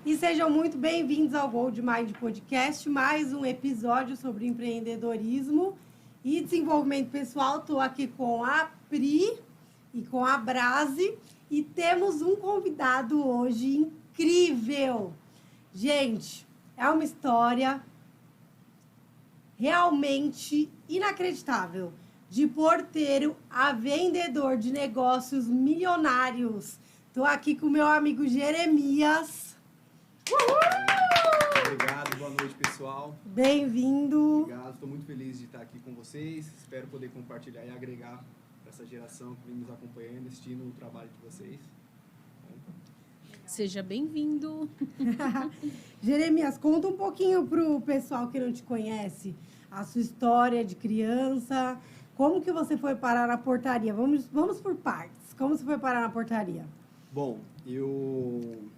E sejam muito bem-vindos ao Gold Mind Podcast, mais um episódio sobre empreendedorismo e desenvolvimento pessoal. Estou aqui com a Pri e com a Brasi e temos um convidado hoje incrível. Gente, é uma história realmente inacreditável. De porteiro a vendedor de negócios milionários. Estou aqui com o meu amigo Jeremias. Uhul! Obrigado, boa noite, pessoal. Bem-vindo. Obrigado, estou muito feliz de estar aqui com vocês. Espero poder compartilhar e agregar para essa geração que vem nos acompanhando, assistindo o trabalho de vocês. Seja bem-vindo. Jeremias, conta um pouquinho para o pessoal que não te conhece, a sua história de criança. Como que você foi parar na portaria? Vamos por partes. Como você foi parar na portaria? Bom, eu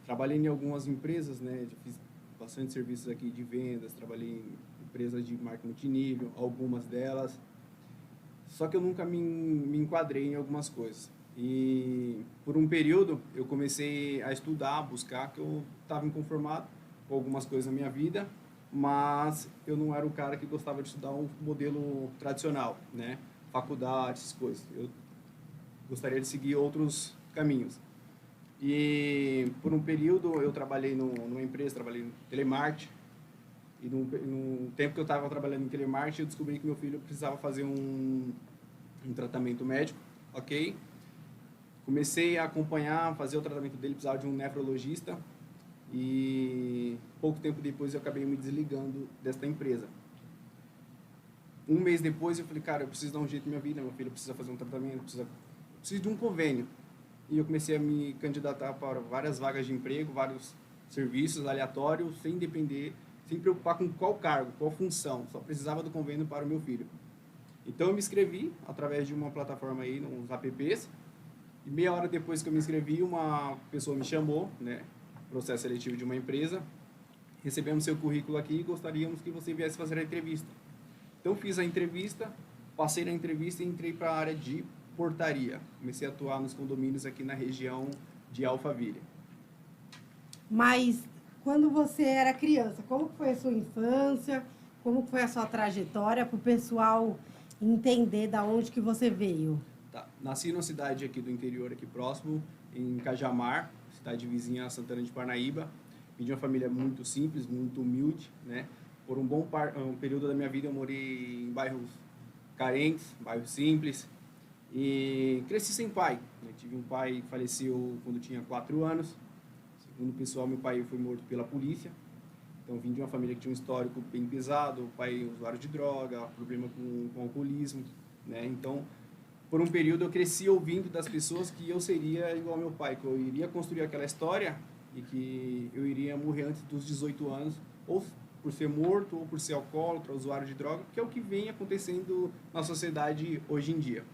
trabalhei em algumas empresas, né? Já fiz bastante serviços aqui de vendas, trabalhei em empresas de marca multinível, algumas delas. Só que eu nunca me enquadrei em algumas coisas. E por um período eu comecei a estudar, a buscar, que eu estava inconformado com algumas coisas na minha vida, mas eu não era o cara que gostava de estudar um modelo tradicional, né? Faculdade, essas coisas. Eu gostaria de seguir outros caminhos. E por um período eu trabalhei numa empresa, trabalhei no telemarketing. E no tempo que eu estava trabalhando em telemarketing, eu descobri que meu filho precisava fazer um tratamento médico, ok? Comecei a acompanhar, fazer o tratamento dele, precisava de um nefrologista. E pouco tempo depois eu acabei me desligando desta empresa. Um mês depois eu falei, cara, eu preciso dar um jeito na minha vida, meu filho precisa fazer um tratamento, preciso de um convênio. E eu comecei a me candidatar para várias vagas de emprego, vários serviços aleatórios, sem depender, sem preocupar com qual cargo, qual função, só precisava do convênio para o meu filho. Então eu me inscrevi através de uma plataforma aí, uns apps, e meia hora depois que eu me inscrevi, uma pessoa me chamou, né, processo seletivo de uma empresa, recebemos seu currículo aqui e gostaríamos que você viesse fazer a entrevista. Então fiz a entrevista, passei na entrevista e entrei para a área de portaria. Comecei a atuar nos condomínios aqui na região de Alphaville. Mas quando você era criança, como foi a sua infância? Como foi a sua trajetória para o pessoal entender da onde que você veio? Tá. Nasci numa cidade aqui do interior, aqui próximo, em Cajamar, cidade vizinha a Santana de Parnaíba. Vim de uma família muito simples, muito humilde, né? Por um período da minha vida eu morei em bairros carentes, bairros simples, e cresci sem pai. Eu tive um pai que faleceu quando eu tinha 4 anos. Segundo o pessoal, meu pai foi morto pela polícia. Então vim de uma família que tinha um histórico bem pesado, o pai usuário de droga, problema com alcoolismo, né? Então, por um período eu cresci ouvindo das pessoas que eu seria igual ao meu pai, que eu iria construir aquela história e que eu iria morrer antes dos 18 anos, ou por ser morto, ou por ser alcoólatra, usuário de droga, que é o que vem acontecendo na sociedade hoje em dia.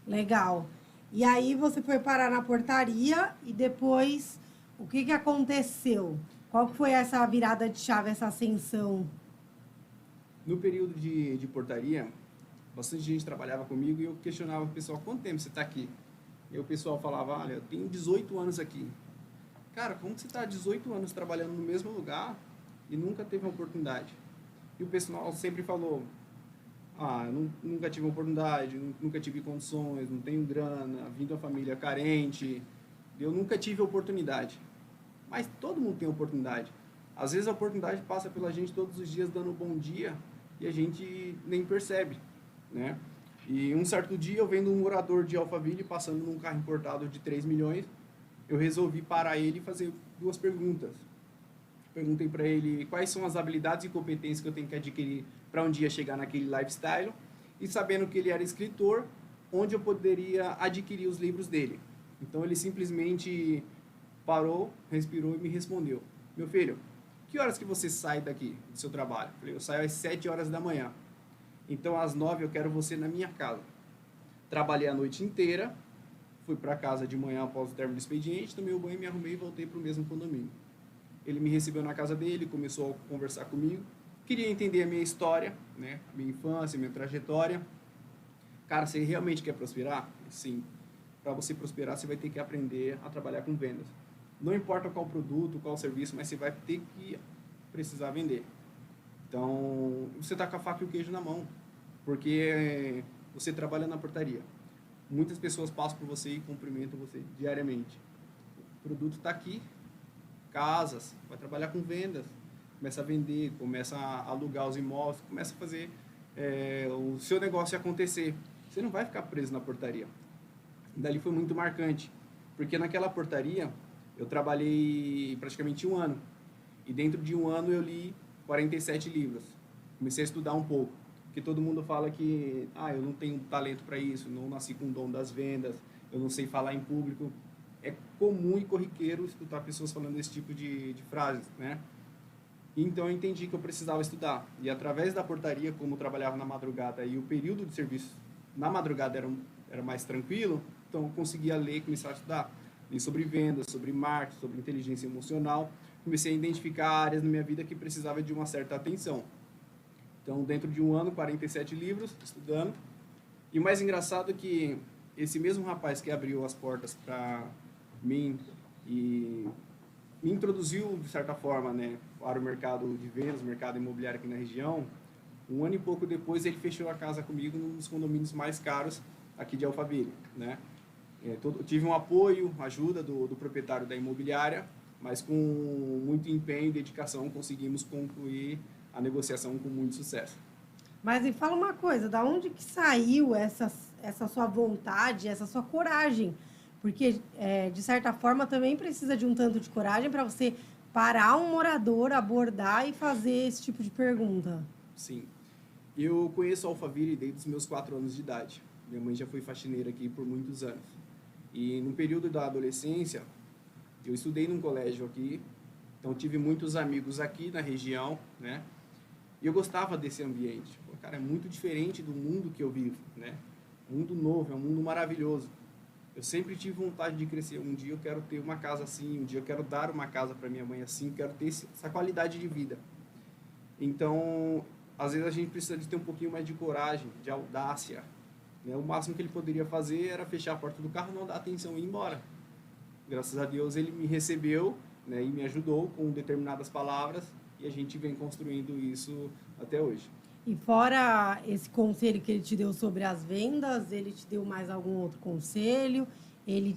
Legal. E aí você foi parar na portaria e depois o que aconteceu? Qual foi essa virada de chave, essa ascensão? No período de portaria, bastante gente trabalhava comigo e eu questionava o pessoal, quanto tempo você está aqui? E o pessoal falava, olha, eu tenho 18 anos aqui. Cara, como que você está 18 anos trabalhando no mesmo lugar e nunca teve uma oportunidade? E o pessoal sempre falou, eu nunca tive oportunidade, nunca tive condições, não tenho grana, vim de uma família carente, eu nunca tive oportunidade. Mas todo mundo tem oportunidade. Às vezes a oportunidade passa pela gente todos os dias dando um bom dia e a gente nem percebe, né? E um certo dia eu vendo um morador de Alphaville passando num carro importado de 3 milhões, eu resolvi parar ele e fazer 2 perguntas. Perguntei para ele quais são as habilidades e competências que eu tenho que adquirir para um dia chegar naquele lifestyle, e sabendo que ele era escritor, onde eu poderia adquirir os livros dele. Então ele simplesmente parou, respirou e me respondeu, meu filho, que horas que você sai daqui do seu trabalho? Eu falei, eu saio às 7 horas da manhã. Então às 9 eu quero você na minha casa. Trabalhei a noite inteira, fui para casa de manhã após o término do expediente, tomei o banho, me arrumei e voltei para o mesmo condomínio. Ele me recebeu na casa dele, começou a conversar comigo, queria entender a minha história, né? Minha infância, minha trajetória. Cara, você realmente quer prosperar? Sim. Para você prosperar, você vai ter que aprender a trabalhar com vendas. Não importa qual produto, qual serviço, mas você vai ter que precisar vender. Então, você está com a faca e o queijo na mão, porque você trabalha na portaria. Muitas pessoas passam por você e cumprimentam você diariamente. O produto está aqui, casas, vai trabalhar com vendas, começa a vender, começa a alugar os imóveis, começa a fazer o seu negócio acontecer. Você não vai ficar preso na portaria. Dali foi muito marcante, porque naquela portaria eu trabalhei praticamente 1 ano, e dentro de 1 ano eu li 47 livros. Comecei a estudar um pouco, porque todo mundo fala que eu não tenho talento para isso, não nasci com o dom das vendas, eu não sei falar em público. É comum e corriqueiro escutar pessoas falando esse tipo de frases, né? Então eu entendi que eu precisava estudar. E através da portaria, como eu trabalhava na madrugada e o período de serviço na madrugada era mais tranquilo, então eu conseguia ler e começar a estudar. Li sobre vendas, sobre marketing, sobre inteligência emocional. Comecei a identificar áreas na minha vida que precisava de uma certa atenção. Então, dentro de 1 ano, 47 livros, estudando. E o mais engraçado é que esse mesmo rapaz que abriu as portas para mim e me introduziu, de certa forma, né, para o mercado de vendas, mercado imobiliário aqui na região, 1 ano e pouco depois ele fechou a casa comigo num dos condomínios mais caros aqui de Alphaville, né? Tive um apoio, ajuda do proprietário da imobiliária, mas com muito empenho e dedicação conseguimos concluir a negociação com muito sucesso. Mas me fala uma coisa, da onde que saiu essa sua vontade, essa sua coragem? Porque, de certa forma, também precisa de um tanto de coragem para você parar um morador, abordar e fazer esse tipo de pergunta. Sim. Eu conheço Alphaville desde os meus 4 anos de idade. Minha mãe já foi faxineira aqui por muitos anos. E no período da adolescência, eu estudei num colégio aqui, então tive muitos amigos aqui na região, né? E eu gostava desse ambiente. Pô, cara, é muito diferente do mundo que eu vivo, né? Um mundo novo, é um mundo maravilhoso. Eu sempre tive vontade de crescer. Um dia eu quero ter uma casa assim, um dia eu quero dar uma casa para minha mãe assim, quero ter essa qualidade de vida. Então, às vezes a gente precisa de ter um pouquinho mais de coragem, de audácia, né? O máximo que ele poderia fazer era fechar a porta do carro, não dar atenção e ir embora. Graças a Deus ele me recebeu, né, e me ajudou com determinadas palavras, e a gente vem construindo isso até hoje. E fora esse conselho que ele te deu sobre as vendas, ele te deu mais algum outro conselho? Ele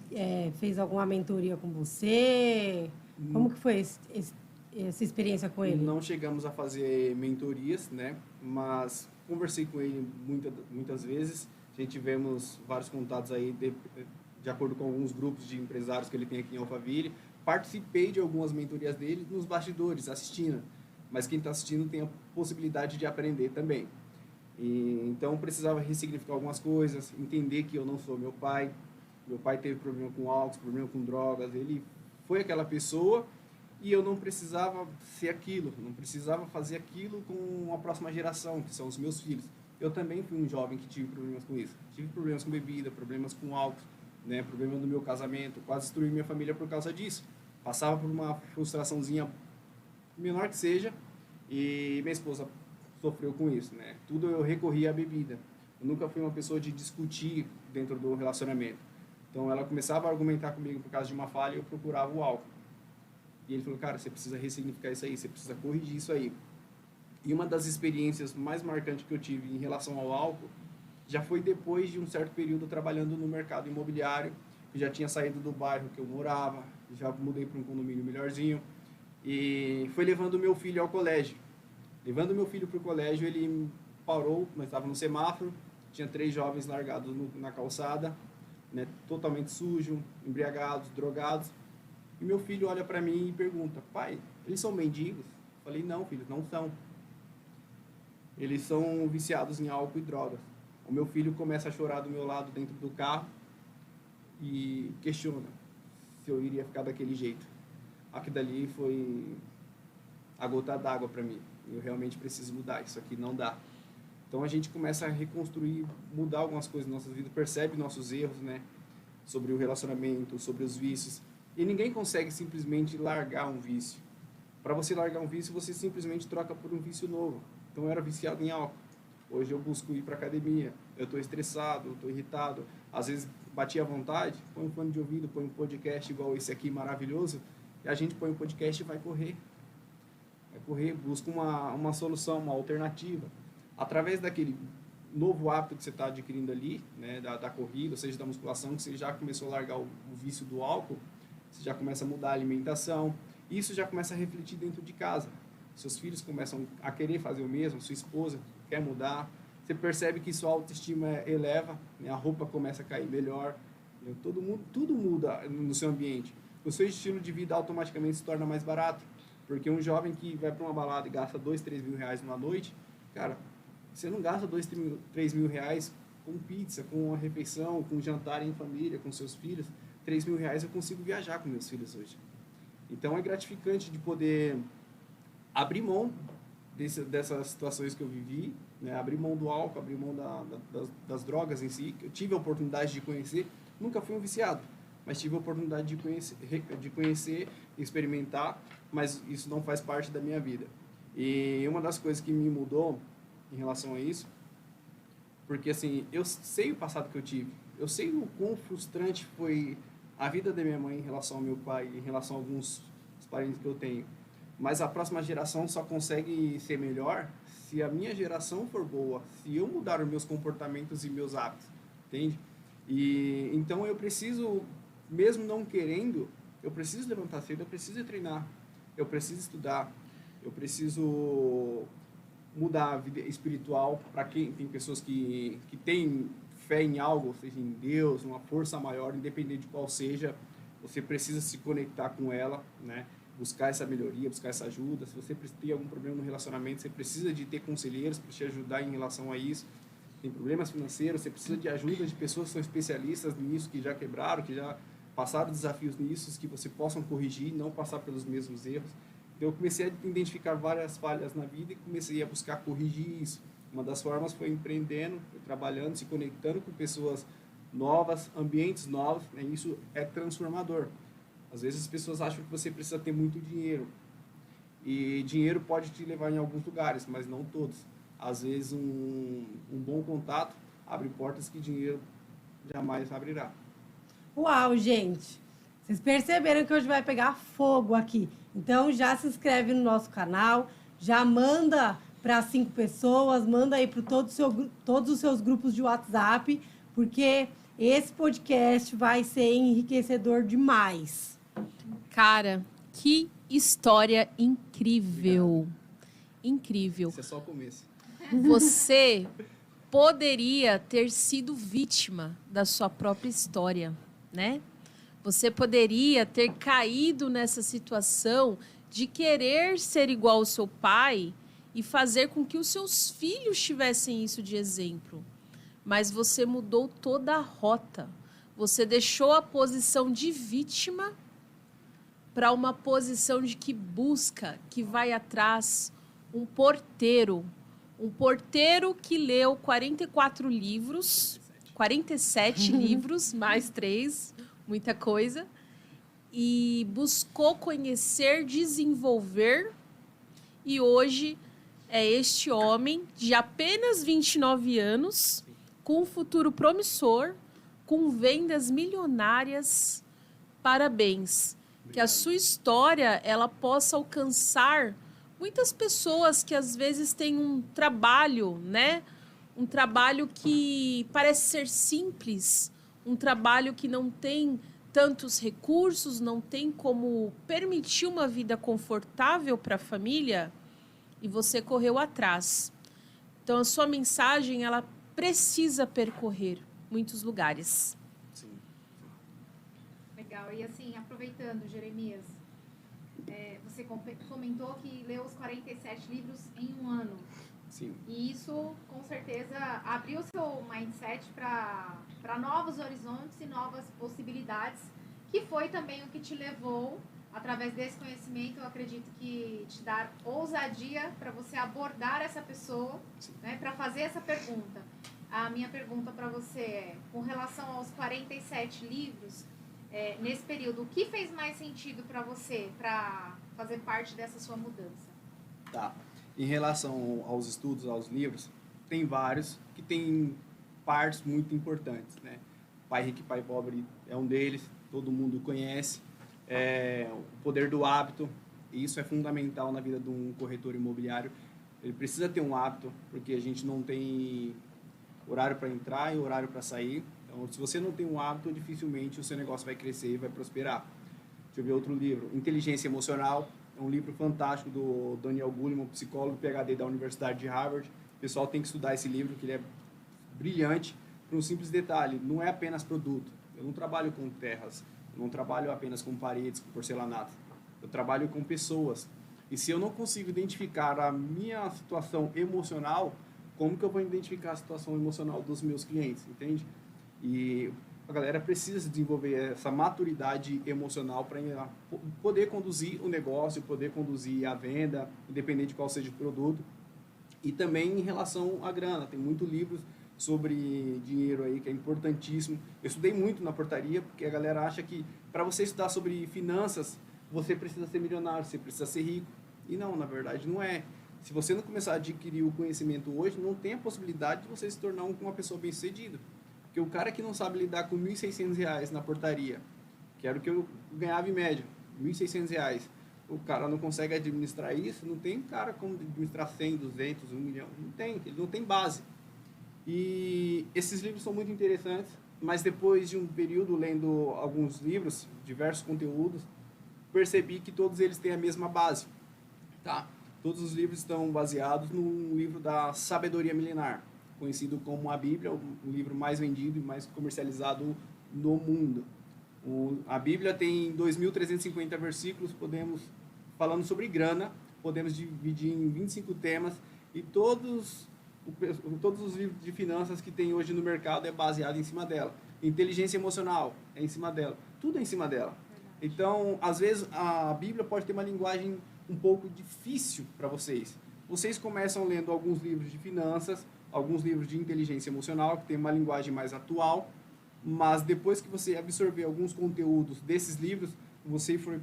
fez alguma mentoria com você? Como que foi essa experiência com ele? Não chegamos a fazer mentorias, né? Mas conversei com ele muitas vezes. A gente tivemos vários contatos aí de acordo com alguns grupos de empresários que ele tem aqui em Alphaville. Participei de algumas mentorias dele nos bastidores, assistindo. Mas quem está assistindo tem a possibilidade de aprender também. Então, precisava ressignificar algumas coisas, entender que eu não sou meu pai. Meu pai teve problema com álcool, problema com drogas. Ele foi aquela pessoa e eu não precisava ser aquilo. Não precisava fazer aquilo com a próxima geração, que são os meus filhos. Eu também fui um jovem que tive problemas com isso. Tive problemas com bebida, problemas com álcool, né? Problema no meu casamento. Quase destruí minha família por causa disso. Passava por uma frustraçãozinha menor que seja, e minha esposa sofreu com isso, né? Tudo eu recorri à bebida. Eu nunca fui uma pessoa de discutir dentro do relacionamento. Então ela começava a argumentar comigo por causa de uma falha e eu procurava o álcool. E ele falou, cara, você precisa ressignificar isso aí, você precisa corrigir isso aí. E uma das experiências mais marcantes que eu tive em relação ao álcool já foi depois de um certo período trabalhando no mercado imobiliário. Eu já tinha saído do bairro que eu morava, já mudei para um condomínio melhorzinho. E foi levando meu filho ao colégio. Levando meu filho para o colégio, ele parou, nós estávamos no semáforo, tinha 3 jovens largados na calçada, né, totalmente sujos, embriagados, drogados. E meu filho olha para mim e pergunta, pai, eles são mendigos? Eu falei, não, filho, não são. Eles são viciados em álcool e drogas. O meu filho começa a chorar do meu lado dentro do carro e questiona se eu iria ficar daquele jeito. Aquilo dali foi a gota d'água para mim. Eu realmente preciso mudar, isso aqui não dá. Então a gente começa a reconstruir, mudar algumas coisas na nossa vida, percebe nossos erros, né? Sobre o relacionamento, sobre os vícios. E ninguém consegue simplesmente largar um vício. Para você largar um vício, você simplesmente troca por um vício novo. Então eu era viciado em álcool. Hoje eu busco ir para academia. Eu estou estressado, eu estou irritado. Às vezes bati à vontade, põe um fone de ouvido, põe um podcast igual esse aqui maravilhoso, e a gente põe um podcast e vai correr. Vai correr, busca uma solução, uma alternativa. Através daquele novo hábito que você está adquirindo ali, né, da corrida, ou seja, da musculação, que você já começou a largar o vício do álcool, você já começa a mudar a alimentação, e isso já começa a refletir dentro de casa. Seus filhos começam a querer fazer o mesmo, sua esposa quer mudar, você percebe que sua autoestima eleva, né, a roupa começa a cair melhor, né, tudo muda no seu ambiente. O seu estilo de vida automaticamente se torna mais barato, porque um jovem que vai para uma balada e gasta 2, 3 mil reais numa noite, cara, você não gasta 2, 3 mil reais com pizza, com uma refeição, com um jantar em família, com seus filhos. 3 mil reais eu consigo viajar com meus filhos hoje. Então é gratificante de poder abrir mão dessas situações que eu vivi, né? Abrir mão do álcool, abrir mão das drogas em si, que eu tive a oportunidade de conhecer. Nunca fui um viciado, mas tive a oportunidade de conhecer, experimentar, mas isso não faz parte da minha vida. E uma das coisas que me mudou em relação a isso, porque assim, eu sei o passado que eu tive, eu sei o quão frustrante foi a vida da minha mãe em relação ao meu pai, em relação a alguns parentes que eu tenho, mas a próxima geração só consegue ser melhor se a minha geração for boa, se eu mudar os meus comportamentos e meus hábitos, entende? E então eu preciso, mesmo não querendo, eu preciso levantar cedo, eu preciso treinar, eu preciso estudar, eu preciso mudar a vida espiritual. Para quem tem pessoas que têm fé em algo, seja em Deus, uma força maior, independente de qual seja, você precisa se conectar com ela, né? Buscar essa melhoria, buscar essa ajuda. Se você tem algum problema no relacionamento, você precisa de ter conselheiros para te ajudar em relação a isso. Tem problemas financeiros, você precisa de ajuda de pessoas que são especialistas nisso, que já quebraram, que já passaram desafios nisso, que você possam corrigir e não passar pelos mesmos erros. Então, eu comecei a identificar várias falhas na vida e comecei a buscar corrigir isso. Uma das formas foi empreendendo, trabalhando, se conectando com pessoas novas, ambientes novos, né? Isso é transformador. Às vezes as pessoas acham que você precisa ter muito dinheiro. E dinheiro pode te levar em alguns lugares, mas não todos. Às vezes um bom contato abre portas que dinheiro jamais abrirá. Uau, gente! Vocês perceberam que hoje vai pegar fogo aqui. Então já se inscreve no nosso canal, já manda para 5 pessoas, manda aí para todos os seus grupos de WhatsApp, porque esse podcast vai ser enriquecedor demais. Cara, que história incrível. Obrigado. Incrível. Isso é só o começo. Você poderia ter sido vítima da sua própria história, né? Você poderia ter caído nessa situação de querer ser igual ao seu pai e fazer com que os seus filhos tivessem isso de exemplo. Mas você mudou toda a rota. Você deixou a posição de vítima para uma posição de que busca, que vai atrás, um porteiro que leu 47 livros, mais 3, muita coisa, e buscou conhecer, desenvolver, e hoje é este homem de apenas 29 anos, com um futuro promissor, com vendas milionárias. Parabéns. Obrigado. Que a sua história ela possa alcançar muitas pessoas que às vezes têm um trabalho, né? Um trabalho que parece ser simples, um trabalho que não tem tantos recursos, não tem como permitir uma vida confortável para a família, e você correu atrás. Então, a sua mensagem, ela precisa percorrer muitos lugares. Sim. Legal. E assim, aproveitando, Jeremias, você comentou que leu os 47 livros em um ano. Sim. E isso, com certeza, abriu o seu mindset para novos horizontes e novas possibilidades, que foi também o que te levou, através desse conhecimento, eu acredito que te dar ousadia para você abordar essa pessoa, né, para fazer essa pergunta. A minha pergunta para você é, com relação aos 47 livros, nesse período, o que fez mais sentido para você, para fazer parte dessa sua mudança? Tá. Em relação aos estudos, aos livros, tem vários que têm partes muito importantes, né? Pai Rico e Pai Pobre é um deles, todo mundo conhece. O poder do hábito, e isso é fundamental na vida de um corretor imobiliário. Ele precisa ter um hábito, porque a gente não tem horário para entrar e horário para sair. Então, se você não tem um hábito, dificilmente o seu negócio vai crescer e vai prosperar. Deixa eu ver outro livro, Inteligência Emocional. É um livro fantástico do Daniel Goleman, psicólogo PhD da Universidade de Harvard. O pessoal tem que estudar esse livro, que ele é brilhante, por um simples detalhe, não é apenas produto. Eu não trabalho com terras, eu não trabalho apenas com paredes, com porcelanato. Eu trabalho com pessoas. E se eu não consigo identificar a minha situação emocional, como que eu vou identificar a situação emocional dos meus clientes, entende? E a galera precisa desenvolver essa maturidade emocional para poder conduzir o negócio, poder conduzir a venda, independente de qual seja o produto. E também em relação à grana, tem muitos livros sobre dinheiro aí que é importantíssimo. Eu estudei muito na portaria, porque a galera acha que para você estudar sobre finanças, você precisa ser milionário, você precisa ser rico. E não, na verdade não é. Se você não começar a adquirir o conhecimento hoje, não tem a possibilidade de você se tornar uma pessoa bem-sucedida. Porque o cara que não sabe lidar com R$ 1.600 na portaria, que era o que eu ganhava em média, R$ 1.600, o cara não consegue administrar isso, não tem cara como administrar 100, 200, 1 milhão, não tem, ele não tem base. E esses livros são muito interessantes, mas depois de um período lendo alguns livros, diversos conteúdos, percebi que todos eles têm a mesma base, tá? Todos os livros estão baseados no livro da Sabedoria Milenar, conhecido como a Bíblia, o livro mais vendido e mais comercializado no mundo. A Bíblia tem 2.350 versículos, falando sobre grana, podemos dividir em 25 temas, e todos os livros de finanças que tem hoje no mercado é baseado em cima dela. Inteligência emocional é em cima dela, tudo é em cima dela. Então, às vezes, a Bíblia pode ter uma linguagem um pouco difícil para vocês. Vocês começam lendo alguns livros de finanças, alguns livros de inteligência emocional, que tem uma linguagem mais atual, mas depois que você absorver alguns conteúdos desses livros, você for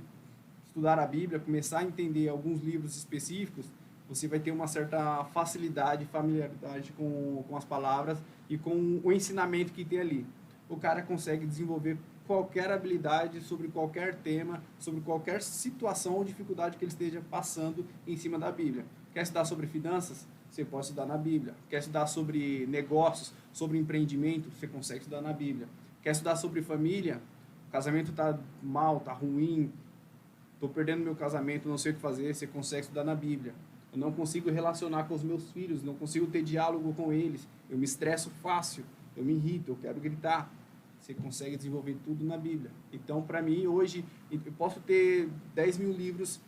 estudar a Bíblia, começar a entender alguns livros específicos, você vai ter uma certa facilidade, familiaridade com as palavras e com o ensinamento que tem ali. O cara consegue desenvolver qualquer habilidade sobre qualquer tema, sobre qualquer situação ou dificuldade que ele esteja passando em cima da Bíblia. Quer estudar sobre finanças? Você pode estudar na Bíblia. Quer estudar sobre negócios, sobre empreendimento? Você consegue estudar na Bíblia. Quer estudar sobre família? O casamento está mal, está ruim, estou perdendo meu casamento, não sei o que fazer. Você consegue estudar na Bíblia. Eu não consigo relacionar com os meus filhos, não consigo ter diálogo com eles. Eu me estresso fácil, eu me irrito, eu quero gritar. Você consegue desenvolver tudo na Bíblia. Então, para mim, hoje, eu posso ter 10 mil livros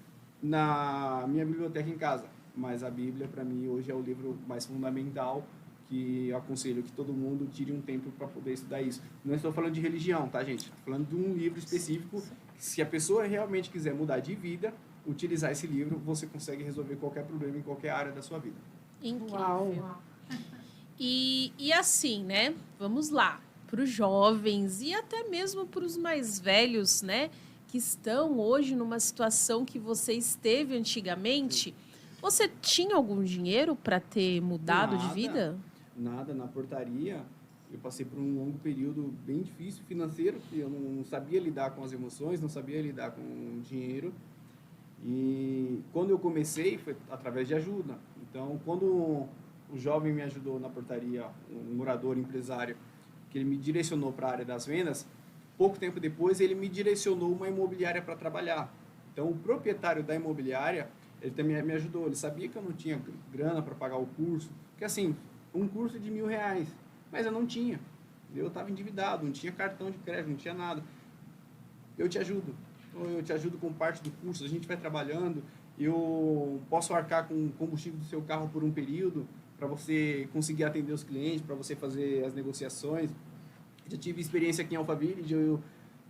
na minha biblioteca em casa, mas a Bíblia, para mim, hoje é o livro mais fundamental, que eu aconselho que todo mundo tire um tempo para poder estudar isso. Não estou falando de religião, tá, gente? Estou falando de um livro específico. Se a pessoa realmente quiser mudar de vida, utilizar esse livro, você consegue resolver qualquer problema em qualquer área da sua vida. Incrível. Uau. E assim, né? Vamos lá. Para os jovens e até mesmo para os mais velhos, né? Que estão hoje numa situação que você esteve antigamente. Você tinha algum dinheiro para ter mudado de vida? Nada. Na portaria, eu passei por um longo período bem difícil financeiro, que eu não sabia lidar com as emoções, não sabia lidar com o dinheiro. E quando eu comecei, foi através de ajuda. Então, quando o jovem me ajudou na portaria, um morador, empresário, que ele me direcionou para a área das vendas, pouco tempo depois ele me direcionou uma imobiliária para trabalhar. Então, o proprietário da imobiliária, ele também me ajudou. Ele sabia que eu não tinha grana para pagar o curso, porque assim, um curso de R$1.000, mas eu não tinha. Eu estava endividado, não tinha cartão de crédito, não tinha nada. Eu te ajudo. Eu te ajudo com parte do curso, a gente vai trabalhando, eu posso arcar com o combustível do seu carro por um período, para você conseguir atender os clientes, para você fazer as negociações. Já tive experiência aqui em Alphaville de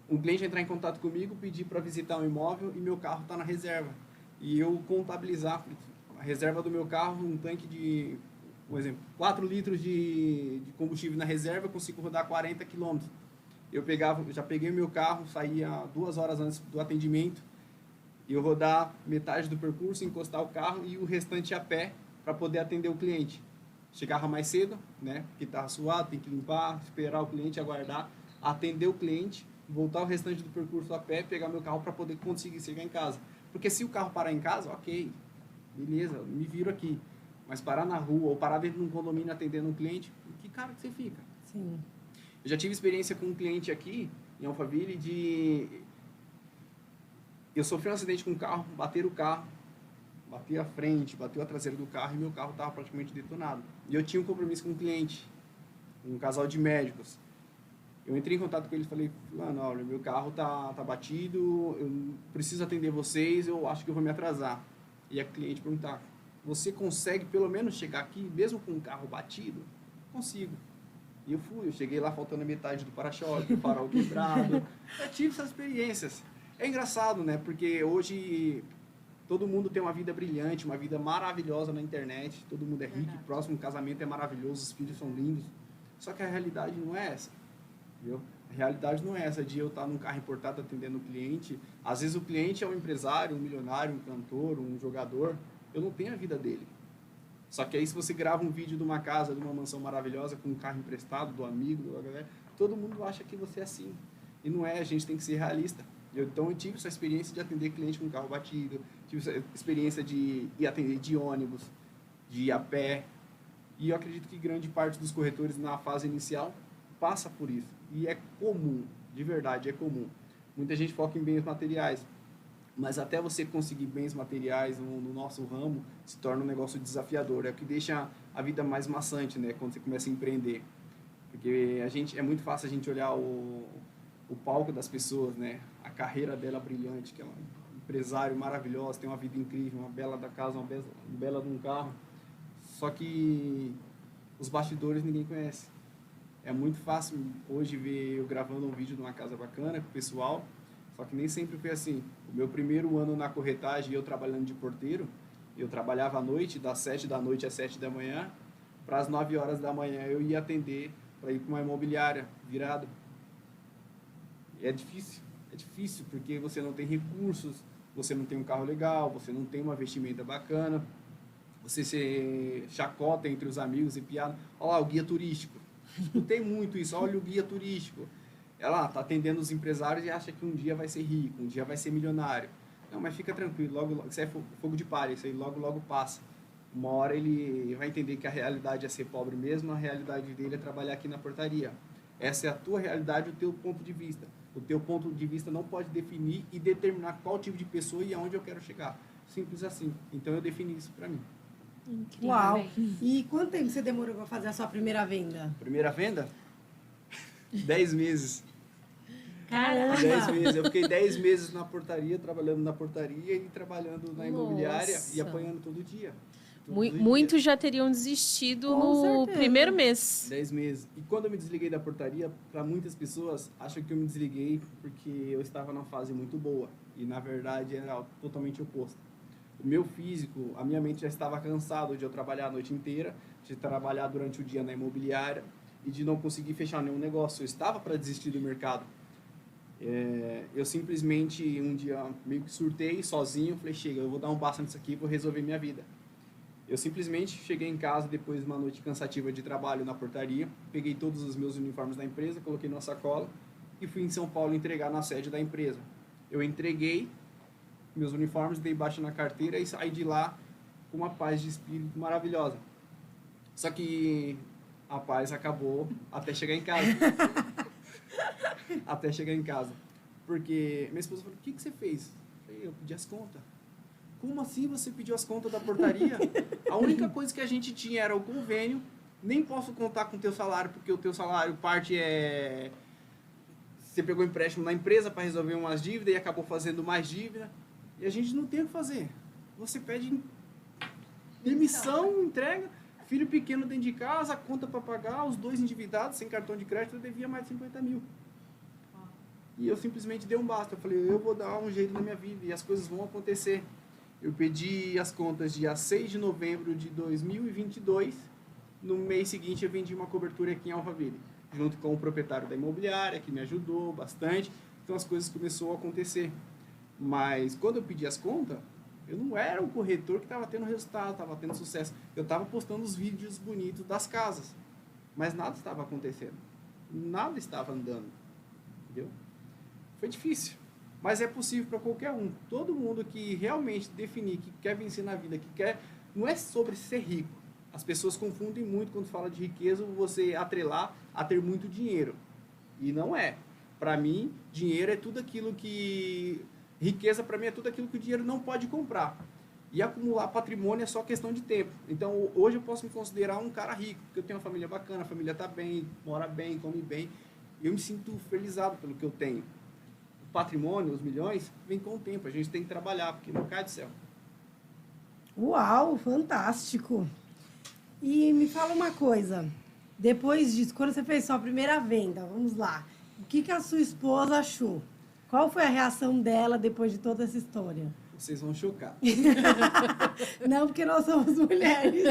um cliente entrar em contato comigo, pedir para visitar um imóvel e meu carro está na reserva. E eu contabilizar a reserva do meu carro, um tanque de, por exemplo, 4 litros de combustível na reserva, eu consigo rodar 40 quilômetros. Eu já peguei o meu carro, saía 2 horas antes do atendimento, e eu rodar metade do percurso, encostar o carro e o restante a pé, para poder atender o cliente. chegava mais cedo, né? Porque estava suado, tem que limpar, esperar o cliente, aguardar, atender o cliente, voltar o restante do percurso a pé, pegar meu carro para poder conseguir chegar em casa. Porque se o carro parar em casa, ok, beleza, me viro aqui. Mas parar na rua ou parar dentro de um condomínio atendendo um cliente, que cara que você fica? Sim. Eu já tive experiência com um cliente aqui, em Alphaville, de... Eu sofri um acidente com um carro, bateram o carro, bateu a frente, bateu a traseira do carro e meu carro estava praticamente detonado. E eu tinha um compromisso com um cliente, um casal de médicos. Eu entrei em contato com eles e falei, fulano, olha, meu carro tá batido, eu preciso atender vocês, eu acho que eu vou me atrasar. E a cliente perguntar, você consegue pelo menos chegar aqui, mesmo com o carro batido? Consigo. E eu cheguei lá faltando a metade do para-choque, o farol quebrado. Eu tive essas experiências. É engraçado, né? Porque hoje todo mundo tem uma vida brilhante, uma vida maravilhosa na internet. Todo mundo é rico, próximo, o casamento é maravilhoso, os filhos são lindos. Só que a realidade não é essa. Entendeu? A realidade não é essa de eu estar num carro importado atendendo o cliente. Às vezes o cliente é um empresário, um milionário, um cantor, um jogador. Eu não tenho a vida dele. Só que aí se você grava um vídeo de uma casa, de uma mansão maravilhosa, com um carro emprestado, do amigo, da galera, todo mundo acha que você é assim. E não é, a gente tem que ser realista. Então eu tive essa experiência de atender cliente com carro batido, tive essa experiência de ir atender de ônibus, de ir a pé. E eu acredito que grande parte dos corretores na fase inicial passa por isso. E é comum, de verdade, é comum. Muita gente foca em bens materiais. Mas até você conseguir bens materiais no nosso ramo, se torna um negócio desafiador. É o que deixa a vida mais maçante, né? Quando você começa a empreender. Porque é muito fácil a gente olhar o palco das pessoas, né? A carreira dela brilhante, que é um empresário maravilhoso, tem uma vida incrível, uma bela da casa, uma bela de um carro. Só que os bastidores ninguém conhece. É muito fácil hoje ver eu gravando um vídeo de uma casa bacana com o pessoal, só que nem sempre foi assim. O meu primeiro ano na corretagem, eu trabalhando de porteiro, eu trabalhava à noite, das 7 da noite às 7 da manhã, para as 9 horas da manhã eu ia atender para ir para uma imobiliária virado. E é difícil porque você não tem recursos, você não tem um carro legal, você não tem uma vestimenta bacana, você se chacota entre os amigos e piada. Olha lá, o guia turístico. Escutei muito isso, olha o guia turístico. Ela está atendendo os empresários e acha que um dia vai ser rico, um dia vai ser milionário. Não, mas fica tranquilo, logo, isso é fogo de palha, isso aí logo passa. Uma hora ele vai entender que a realidade é ser pobre mesmo, a realidade dele é trabalhar aqui na portaria. Essa é a tua realidade, o teu ponto de vista. O teu ponto de vista não pode definir e determinar qual tipo de pessoa e aonde eu quero chegar. Simples assim. Então eu defini isso para mim. Incrível. Uau! E quanto tempo você demorou para fazer a sua primeira venda? Primeira venda? 10 meses. Caramba! 10 meses. Eu fiquei 10 meses na portaria, trabalhando na portaria e trabalhando na imobiliária e apanhando todo dia. Muitos já teriam desistido Com no certeza. primeiro mês. 10 meses. E quando eu me desliguei da portaria, para muitas pessoas, acham que eu me desliguei porque eu estava numa fase muito boa. E, na verdade, era totalmente oposto. O meu físico, a minha mente já estava cansado de eu trabalhar a noite inteira, de trabalhar durante o dia na imobiliária e de não conseguir fechar nenhum negócio. Eu estava para desistir do mercado. Eu simplesmente, um dia, meio que surtei sozinho, falei, chega, eu vou dar um basta nisso aqui, vou resolver minha vida. Eu simplesmente cheguei em casa depois de uma noite cansativa de trabalho na portaria, peguei todos os meus uniformes da empresa, coloquei numa sacola e fui em São Paulo entregar na sede da empresa. Eu entreguei meus uniformes, dei baixa na carteira e saí de lá com uma paz de espírito maravilhosa. Só que a paz acabou até chegar em casa. Até chegar em casa. Porque minha esposa falou, o que você fez? Eu falei, eu pedi as contas. Como assim você pediu as contas da portaria? A única coisa que a gente tinha era o convênio. Nem posso contar com o teu salário, porque o teu salário parte é... Você pegou empréstimo na empresa para resolver umas dívidas e acabou fazendo mais dívida. E a gente não tem o que fazer. Você pede demissão, entrega, filho pequeno dentro de casa, conta para pagar, os dois endividados, sem cartão de crédito, eu devia mais de 50 mil. E eu simplesmente dei um basta. Eu falei, eu vou dar um jeito na minha vida e as coisas vão acontecer. Eu pedi as contas dia 6 de novembro de 2022. No mês seguinte, eu vendi uma cobertura aqui em Alphaville, junto com o proprietário da imobiliária, que me ajudou bastante. Então, as coisas começaram a acontecer. Mas, quando eu pedi as contas, Eu não era um corretor que estava tendo resultado, estava tendo sucesso. Eu estava postando os vídeos bonitos das casas, mas nada estava acontecendo. Nada estava andando. Entendeu? Foi difícil, mas é possível para qualquer um. Todo mundo que realmente definir que quer vencer na vida, que quer... Não é sobre ser rico. As pessoas confundem muito quando fala de riqueza, você atrelar a ter muito dinheiro. E não é. Para mim, dinheiro é tudo aquilo que... Riqueza, para mim, é tudo aquilo que o dinheiro não pode comprar. E acumular patrimônio é só questão de tempo. Então, hoje eu posso me considerar um cara rico, porque eu tenho uma família bacana, a família está bem, mora bem, come bem. Eu me sinto felizado pelo que eu tenho. O patrimônio, os milhões, vem com o tempo. A gente tem que trabalhar, porque não cai do céu. Uau, fantástico. E me fala uma coisa. Depois disso, quando você fez sua primeira venda, vamos lá. O que a sua esposa achou? Qual foi a reação dela depois de toda essa história? Vocês vão chocar. Não, porque nós somos mulheres.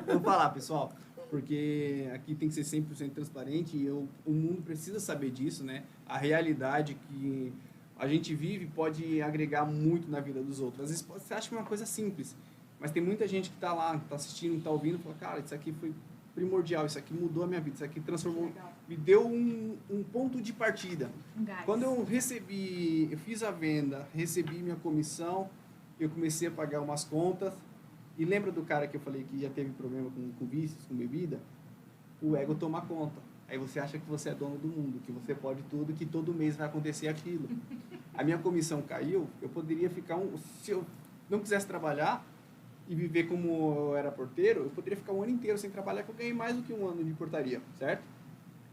Vou falar, pessoal, porque aqui tem que ser 100% transparente e o mundo precisa saber disso, né? A realidade que a gente vive pode agregar muito na vida dos outros. Às vezes você acha que é uma coisa simples, mas tem muita gente que está lá, está assistindo, está ouvindo e fala, cara, isso aqui foi primordial, isso aqui mudou a minha vida, isso aqui transformou, me deu um ponto de partida. Quando eu fiz a venda, recebi minha comissão, eu comecei a pagar umas contas. E lembra do cara que eu falei que já teve problema com vícios, com bebida? O ego toma conta. Aí você acha que você é dono do mundo, que você pode tudo, que todo mês vai acontecer aquilo. A minha comissão caiu, eu poderia ficar se eu não quisesse trabalhar e viver como eu era porteiro, eu poderia ficar um ano inteiro sem trabalhar, que eu ganhei mais do que um ano de portaria, certo?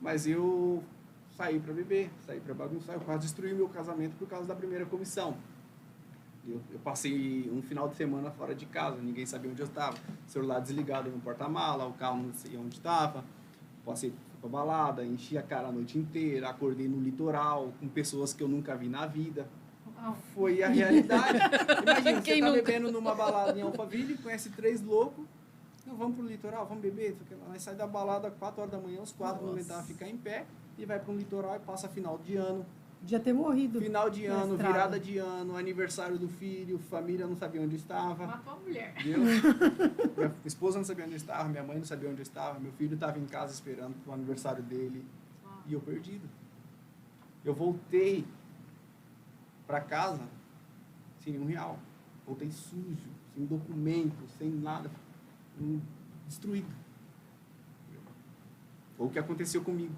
Mas eu saí para beber, saí para bagunçar, eu quase destruí meu casamento por causa da primeira comissão. Eu passei um final de semana fora de casa, ninguém sabia onde eu estava. Celular desligado no porta-mala, o carro não sei onde estava. Passei pra balada, enchi a cara a noite inteira, acordei no litoral com pessoas que eu nunca vi na vida. Foi a realidade. Imagina, você tá bebendo numa balada em Alphaville, conhece 3 loucos, vamos pro litoral, vamos beber. Nós sai da balada 4 horas da manhã, os 4 não aguentavam ficar em pé, e vai para um litoral e passa final de ano. Podia ter morrido. Final de ano, virada de ano, aniversário do filho, família não sabia onde estava. Matou a mulher. Minha esposa não sabia onde estava, minha mãe não sabia onde eu estava, meu filho estava em casa esperando o aniversário dele. E eu perdido. Eu voltei para casa sem R$1. Voltei sujo, sem documento, sem nada. Destruído. Foi o que aconteceu comigo.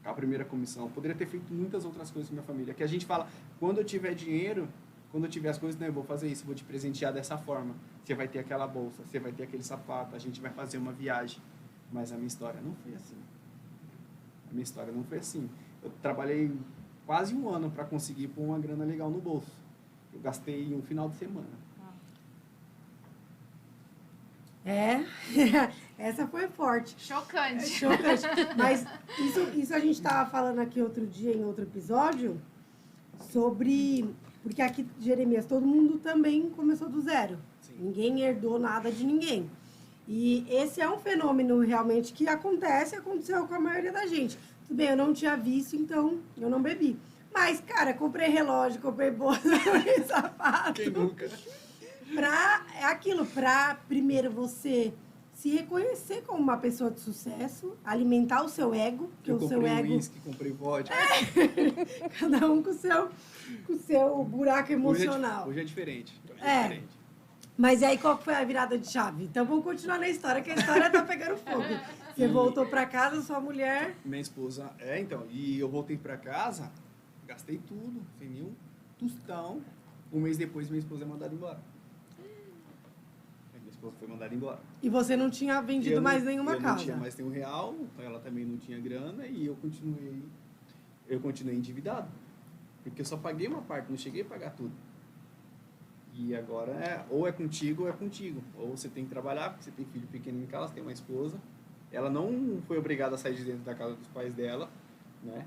A primeira comissão. Eu poderia ter feito muitas outras coisas com minha família. Que a gente fala, quando eu tiver dinheiro, quando eu tiver as coisas, né, eu vou fazer isso, vou te presentear dessa forma. Você vai ter aquela bolsa, você vai ter aquele sapato, a gente vai fazer uma viagem. Mas a minha história não foi assim. A minha história não foi assim. Eu trabalhei quase um ano para conseguir pôr uma grana legal no bolso. Eu gastei em um final de semana. Essa foi forte. Chocante. Chocante. Mas isso a gente estava falando aqui outro dia, em outro episódio, sobre... Porque aqui, Jeremias, todo mundo também começou do zero. Sim. Ninguém herdou nada de ninguém. E esse é um fenômeno realmente que aconteceu com a maioria da gente. Tudo bem, eu não tinha vício, então eu não bebi. Mas, cara, comprei relógio, comprei bolsa, comprei sapato. Quem nunca? É aquilo, para primeiro você se reconhecer como uma pessoa de sucesso, alimentar o seu ego, que eu o seu comprei ego... whisky, comprei vodka. Cada um com o seu buraco emocional. Hoje é diferente. Mas e aí, qual foi a virada de chave? Então, vamos continuar na história, que a história tá pegando fogo. Você voltou para casa, sua mulher... Minha esposa... E eu voltei para casa, gastei tudo, sem nenhum tostão. Um mês depois, minha esposa é mandada embora. Minha esposa foi mandada embora. E você não tinha vendido mais nenhuma casa? Eu não tinha mais nenhum real, ela também não tinha grana e eu continuei endividado. Porque eu só paguei uma parte, não cheguei a pagar tudo. E agora ou é contigo ou é contigo. Ou você tem que trabalhar, porque você tem filho pequeno em casa, tem uma esposa. Ela não foi obrigada a sair de dentro da casa dos pais dela, né?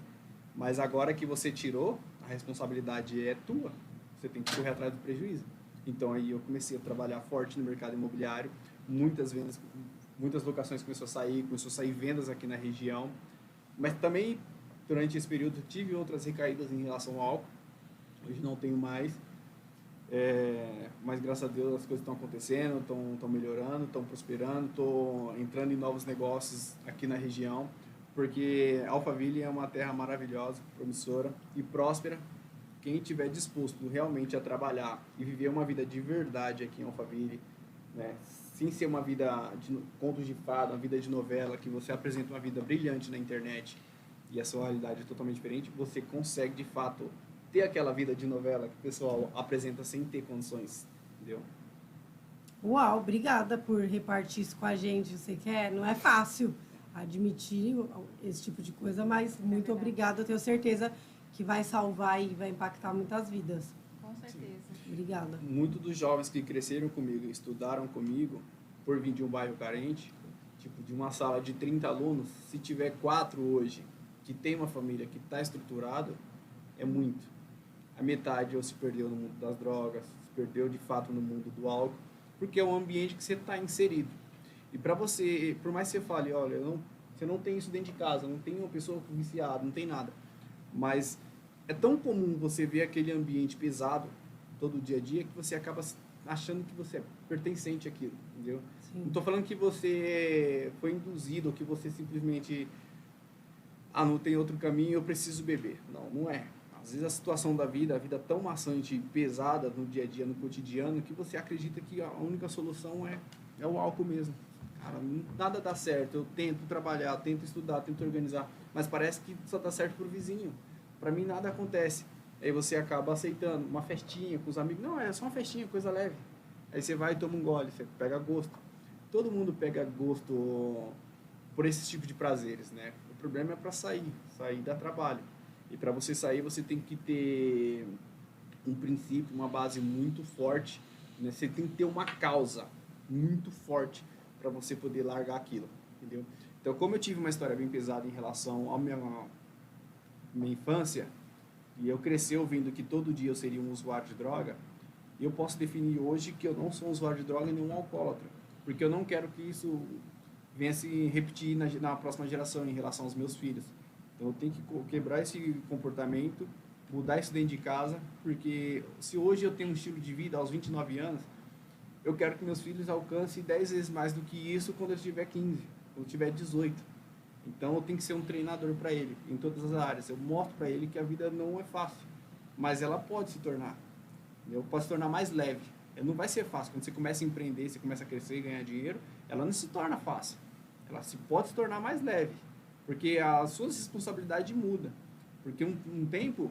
Mas agora que você tirou, a responsabilidade é tua. Você tem que correr atrás do prejuízo. Então aí eu comecei a trabalhar forte no mercado imobiliário, muitas vendas, muitas locações começou a sair vendas aqui na região, mas também durante esse período tive outras recaídas em relação ao álcool. Hoje não tenho mais. Mas graças a Deus as coisas estão acontecendo, estão melhorando, estão prosperando, estou entrando em novos negócios aqui na região, porque Alphaville é uma terra maravilhosa, promissora e próspera. Quem estiver disposto realmente a trabalhar e viver uma vida de verdade aqui em Alphaville, né, sem ser uma vida de contos de fada, uma vida de novela, que você apresenta uma vida brilhante na internet e a sua realidade é totalmente diferente, você consegue de fato ter aquela vida de novela que o pessoal apresenta sem ter condições, entendeu? Uau, obrigada por repartir isso com a gente. Você quer? Não é fácil admitir esse tipo de coisa, mas muito obrigada. Eu tenho certeza que vai salvar e vai impactar muitas vidas. Com certeza. Obrigada. Muitos dos jovens que cresceram comigo, estudaram comigo, por vir de um bairro carente, tipo de uma sala de 30 alunos, se tiver 4 hoje que tem uma família que está estruturada, é muito. A metade ou se perdeu no mundo das drogas, se perdeu de fato no mundo do álcool, porque é um ambiente que você está inserido. E para você, por mais que você fale, olha, você não tem isso dentro de casa, não tem uma pessoa viciada, não tem nada, mas é tão comum você ver aquele ambiente pesado todo dia a dia que você acaba achando que você é pertencente àquilo, entendeu? Sim. Não estou falando que você foi induzido ou que você simplesmente não tem outro caminho, eu preciso beber. Não é. Às vezes a situação da vida, a vida tão maçante e pesada no dia a dia, no cotidiano, que você acredita que a única solução é o álcool mesmo. Cara, nada dá certo. Eu tento trabalhar, tento estudar, tento organizar, mas parece que só dá certo pro vizinho. Para mim nada acontece. Aí você acaba aceitando uma festinha com os amigos. Não, é só uma festinha, coisa leve. Aí você vai e toma um gole, você pega gosto. Todo mundo pega gosto por esse tipo de prazeres, né? O problema é para sair dá trabalho. E para você sair, você tem que ter um princípio, uma base muito forte, né? Você tem que ter uma causa muito forte para você poder largar aquilo, entendeu? Então, como eu tive uma história bem pesada em relação à minha infância, e eu cresci ouvindo que todo dia eu seria um usuário de droga, eu posso definir hoje que eu não sou um usuário de droga nem um alcoólatra, porque eu não quero que isso venha se repetir na próxima geração em relação aos meus filhos. Então eu tenho que quebrar esse comportamento, mudar isso dentro de casa, porque se hoje eu tenho um estilo de vida aos 29 anos, eu quero que meus filhos alcancem 10 vezes mais do que isso quando eu tiver 15, quando eu tiver 18. Então eu tenho que ser um treinador para ele, em todas as áreas. Eu mostro para ele que a vida não é fácil, mas ela pode se tornar. Pode se tornar mais leve. Não vai ser fácil. Quando você começa a empreender, você começa a crescer e ganhar dinheiro, ela não se torna fácil. Ela pode se tornar mais leve. Porque as suas responsabilidades mudam. Porque um tempo,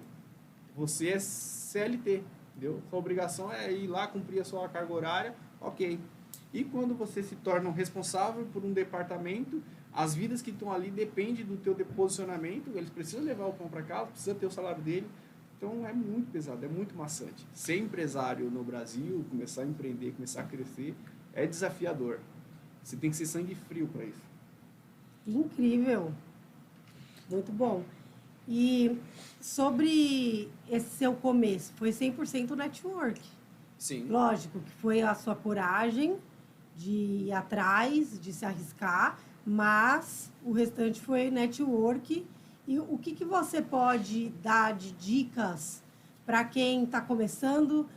você é CLT, entendeu? Sua obrigação é ir lá, cumprir a sua carga horária, ok. E quando você se torna um responsável por um departamento, as vidas que estão ali dependem do teu posicionamento, eles precisam levar o pão para casa, precisam ter o salário dele. Então é muito pesado, é muito maçante. Ser empresário no Brasil, começar a empreender, começar a crescer, é desafiador. Você tem que ser sangue frio para isso. Incrível. Muito bom. E sobre esse seu começo, foi 100% network. Sim. Lógico que foi a sua coragem de ir atrás, de se arriscar, mas o restante foi network. E o que você pode dar de dicas para quem está começando?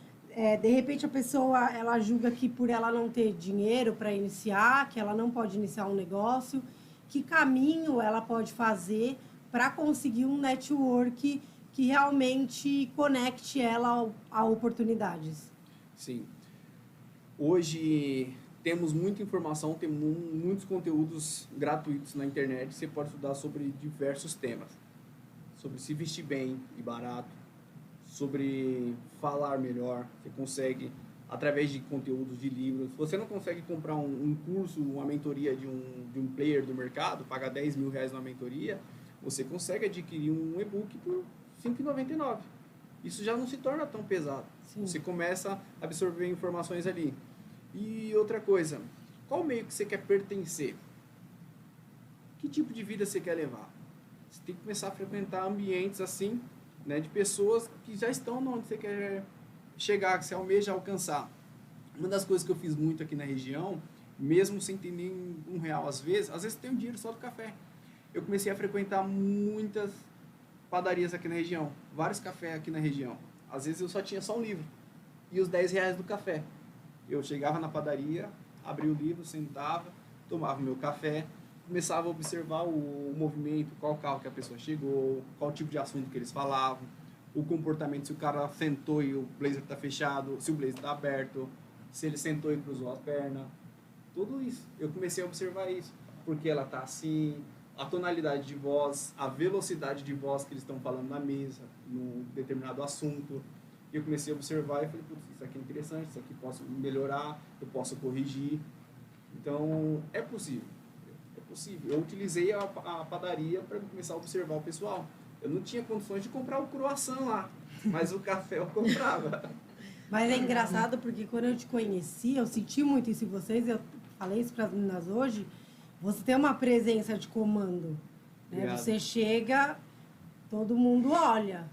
De repente a pessoa ela julga que por ela não ter dinheiro para iniciar, que ela não pode iniciar um negócio. Que caminho ela pode fazer para conseguir um network que realmente conecte ela a oportunidades? Sim. Hoje temos muita informação, temos muitos conteúdos gratuitos na internet. Você pode estudar sobre diversos temas. Sobre se vestir bem e barato, sobre falar melhor. Você consegue, através de conteúdos de livros. Se você não consegue comprar um curso, uma mentoria de um player do mercado, pagar 10 mil reais numa mentoria, você consegue adquirir um e-book por R$ 5,99. Isso já não se torna tão pesado. Sim. Você começa a absorver informações ali. E outra coisa, qual meio que você quer pertencer? Que tipo de vida você quer levar? Você tem que começar a frequentar ambientes assim, né, de pessoas que já estão onde você quer chegar, que você almeja alcançar. Uma das coisas que eu fiz muito aqui na região, mesmo sem ter nem R$1 às vezes tem um dinheiro só do café. Eu comecei a frequentar muitas padarias aqui na região, vários cafés aqui na região. Às vezes eu só tinha só um livro e os R$ 10 do café. Eu chegava na padaria, abria o livro, sentava, tomava meu café, começava a observar o movimento, qual carro que a pessoa chegou, qual tipo de assunto que eles falavam, o comportamento, se o cara sentou e o blazer está fechado, se o blazer está aberto, se ele sentou e cruzou as pernas, tudo isso. Eu comecei a observar isso, porque ela está assim, a tonalidade de voz, a velocidade de voz que eles estão falando na mesa, num determinado assunto. Eu comecei a observar e falei, putz, isso aqui é interessante, isso aqui posso melhorar, eu posso corrigir. Então, é possível. É possível. Eu utilizei a padaria para começar a observar o pessoal. Eu não tinha condições de comprar o croissant lá, mas o café eu comprava. Mas é engraçado porque quando eu te conheci, eu senti muito isso em vocês, eu falei isso para as meninas hoje, você tem uma presença de comando. Né? Obrigado. Você chega, todo mundo olha.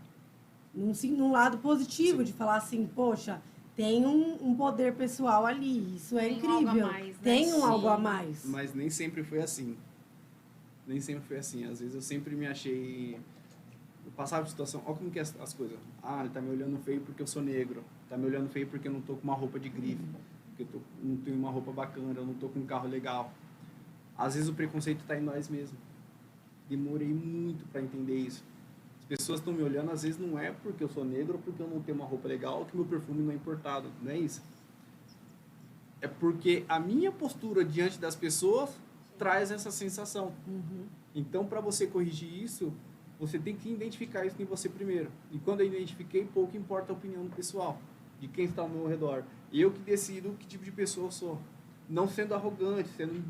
Num lado positivo, de falar assim, poxa, tem um poder pessoal ali, isso é Tem um incrível. algo a mais, né? Tem um Sim. algo a mais. Mas nem sempre foi assim. Nem sempre foi assim. Às vezes eu sempre me achei... Eu passava de situação... Olha como que é as coisas. Ah, ele tá me olhando feio porque eu sou negro. Tá me olhando feio porque eu não tô com uma roupa de grife. Porque eu não tenho uma roupa bacana, eu não tô com um carro legal. Às vezes o preconceito tá em nós mesmos. Demorei muito para entender isso. As pessoas estão me olhando, às vezes não é porque eu sou negro ou porque eu não tenho uma roupa legal ou que meu perfume não é importado. Não é isso. É porque a minha postura diante das pessoas traz essa sensação. Então, para você corrigir isso, você tem que identificar isso em você primeiro. E quando eu identifiquei, pouco importa a opinião do pessoal, de quem está ao meu redor. Eu que decido que tipo de pessoa eu sou. Não sendo arrogante, sendo...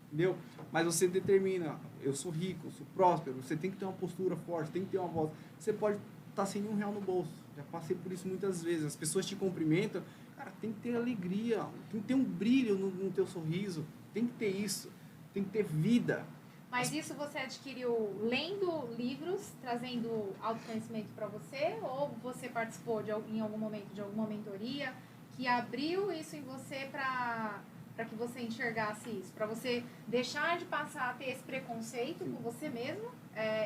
Entendeu? Mas você determina, eu sou rico, eu sou próspero, você tem que ter uma postura forte, tem que ter uma voz. Você pode estar sem R$1 no bolso. Já passei por isso muitas vezes. As pessoas te cumprimentam, cara, tem que ter alegria, tem que ter um brilho no teu sorriso, tem que ter isso, tem que ter vida. Mas isso você adquiriu lendo livros, trazendo autoconhecimento para você? Ou você participou em algum momento de alguma mentoria que abriu isso em você para que você enxergasse isso? Para você deixar de passar a ter esse preconceito com você mesmo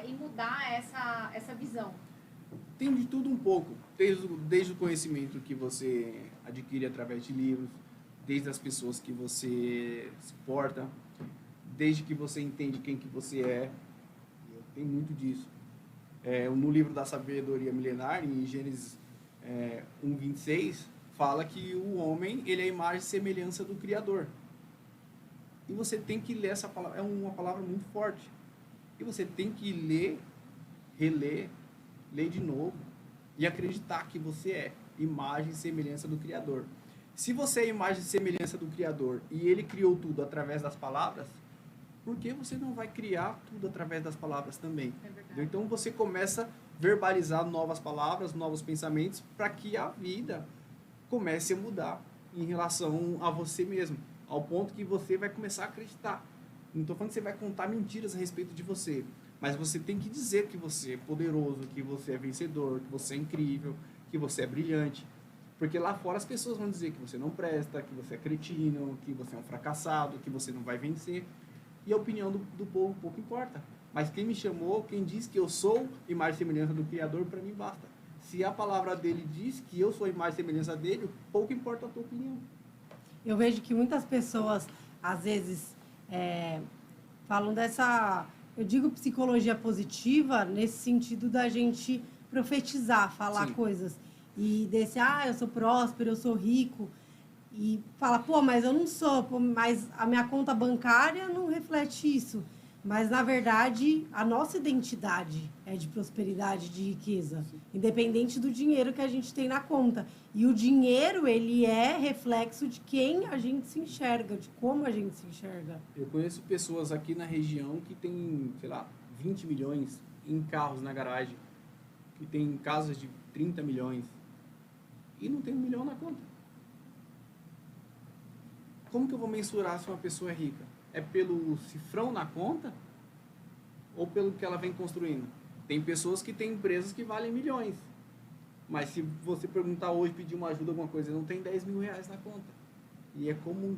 e mudar essa visão? Tem de tudo um pouco, desde o conhecimento que você adquire através de livros, desde as pessoas que você se porta, desde que você entende quem que você é. Tem muito disso. No livro da Sabedoria Milenar, em Gênesis 1:26, fala que o homem ele é a imagem e semelhança do Criador. E você tem que ler essa palavra, é uma palavra muito forte. E você tem que ler, reler, ler de novo e acreditar que você é imagem e semelhança do Criador. Se você é imagem e semelhança do Criador e ele criou tudo através das palavras, por que você não vai criar tudo através das palavras também? É verdade. Então você começa a verbalizar novas palavras, novos pensamentos, para que a vida comece a mudar em relação a você mesmo, ao ponto que você vai começar a acreditar. Não estou falando que você vai contar mentiras a respeito de você, mas você tem que dizer que você é poderoso, que você é vencedor, que você é incrível, que você é brilhante. Porque lá fora as pessoas vão dizer que você não presta, que você é cretino, que você é um fracassado, que você não vai vencer. E a opinião do povo pouco importa. Mas quem me chamou, quem diz que eu sou imagem e semelhança do Criador, para mim basta. Se a palavra dele diz que eu sou imagem e semelhança dele, pouco importa a tua opinião. Eu vejo que muitas pessoas, às vezes, falam dessa, eu digo psicologia positiva, nesse sentido da gente profetizar, falar Sim. coisas. E desse, eu sou próspero, eu sou rico. E fala, pô, mas eu não sou, pô, mas a minha conta bancária não reflete isso. Mas, na verdade, a nossa identidade é de prosperidade, de riqueza, independente do dinheiro que a gente tem na conta. E o dinheiro, ele é reflexo de quem a gente se enxerga, de como a gente se enxerga. Eu conheço pessoas aqui na região que tem, sei lá, 20 milhões em carros na garagem, que tem casas de 30 milhões e não tem R$1 milhão na conta. Como que eu vou mensurar se uma pessoa é rica? É pelo cifrão na conta ou pelo que ela vem construindo? Tem pessoas que têm empresas que valem milhões, mas se você perguntar hoje, pedir uma ajuda, alguma coisa, não tem R$10 mil na conta. E é comum,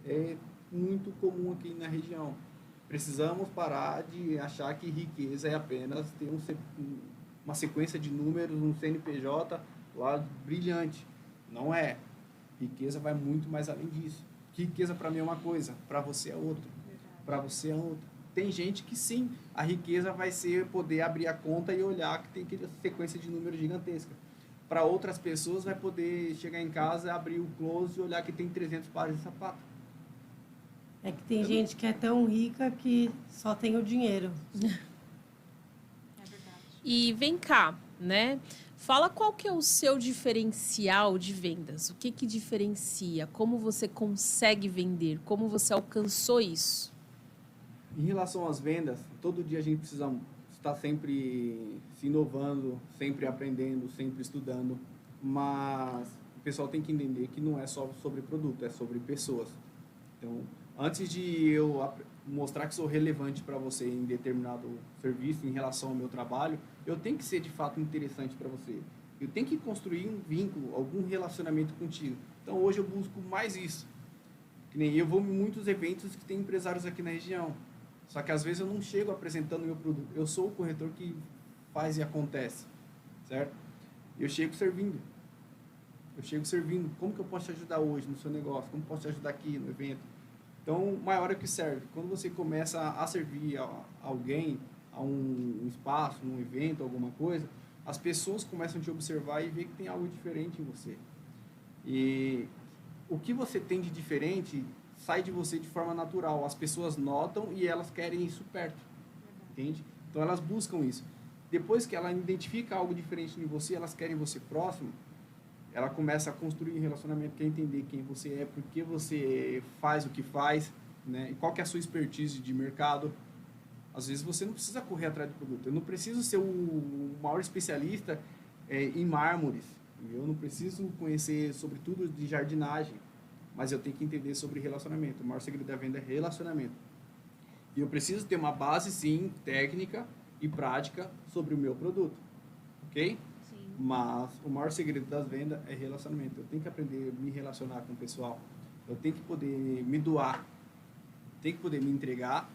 é muito comum aqui na região. Precisamos parar de achar que riqueza é apenas ter uma sequência de números, um CNPJ lá brilhante. Não é. Riqueza vai muito mais além disso. Riqueza para mim é uma coisa, para você é outra. Para você é outra. Tem gente que sim, a riqueza vai ser poder abrir a conta e olhar que tem aquela sequência de números gigantesca. Para outras pessoas vai poder chegar em casa, abrir o closet e olhar que tem 300 pares de sapato. É que tem gente que é tão rica que só tem o dinheiro. É verdade. E vem cá, né? Fala qual que é o seu diferencial de vendas. O que que diferencia? Como você consegue vender? Como você alcançou isso? Em relação às vendas, todo dia a gente precisa estar sempre se inovando, sempre aprendendo, sempre estudando. Mas o pessoal tem que entender que não é só sobre produto, é sobre pessoas. Então, antes de eu mostrar que sou relevante para você em determinado serviço, em relação ao meu trabalho, eu tenho que ser de fato interessante para você. Eu tenho que construir um vínculo, algum relacionamento contigo. Então hoje eu busco mais isso. Que nem eu vou em muitos eventos que tem empresários aqui na região. Só que às vezes eu não chego apresentando o meu produto. Eu sou o corretor que faz e acontece, certo? Eu chego servindo. Como que eu posso te ajudar hoje no seu negócio? Como posso te ajudar aqui no evento? Então, maior é o que serve. Quando você começa a servir a alguém, a um espaço, um evento, alguma coisa, as pessoas começam a te observar e ver que tem algo diferente em você. E o que você tem de diferente sai de você de forma natural. As pessoas notam e elas querem isso perto. Entende? Então, elas buscam isso. Depois que ela identifica algo diferente em você, elas querem você próximo, ela começa a construir um relacionamento, quer entender quem você é, por que você faz o que faz, né? E qual que é a sua expertise de mercado. Às vezes você não precisa correr atrás do produto. Eu não preciso ser o maior especialista em mármores. Eu não preciso conhecer sobre tudo de jardinagem, mas eu tenho que entender sobre relacionamento. O maior segredo da venda é relacionamento. E eu preciso ter uma base, sim, técnica e prática sobre o meu produto. Ok? Mas o maior segredo das vendas é relacionamento. Eu tenho que aprender a me relacionar com o pessoal. Eu tenho que poder me doar. Tenho que poder me entregar,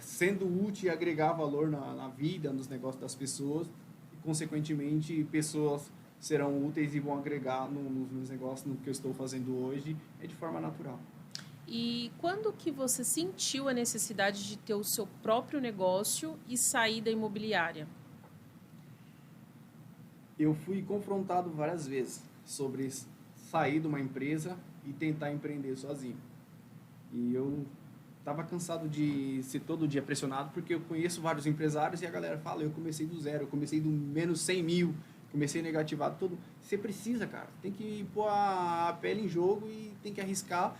sendo útil e agregar valor na vida, nos negócios das pessoas. E, consequentemente, pessoas serão úteis e vão agregar nos meus negócios, no que eu estou fazendo hoje, de forma natural. E quando que você sentiu a necessidade de ter o seu próprio negócio e sair da imobiliária? Eu fui confrontado várias vezes sobre sair de uma empresa e tentar empreender sozinho. E eu estava cansado de ser todo dia pressionado, porque eu conheço vários empresários e a galera fala, eu comecei do zero, eu comecei do menos 100 mil, comecei negativado, todo. Você precisa, cara, tem que pôr a pele em jogo e tem que arriscar.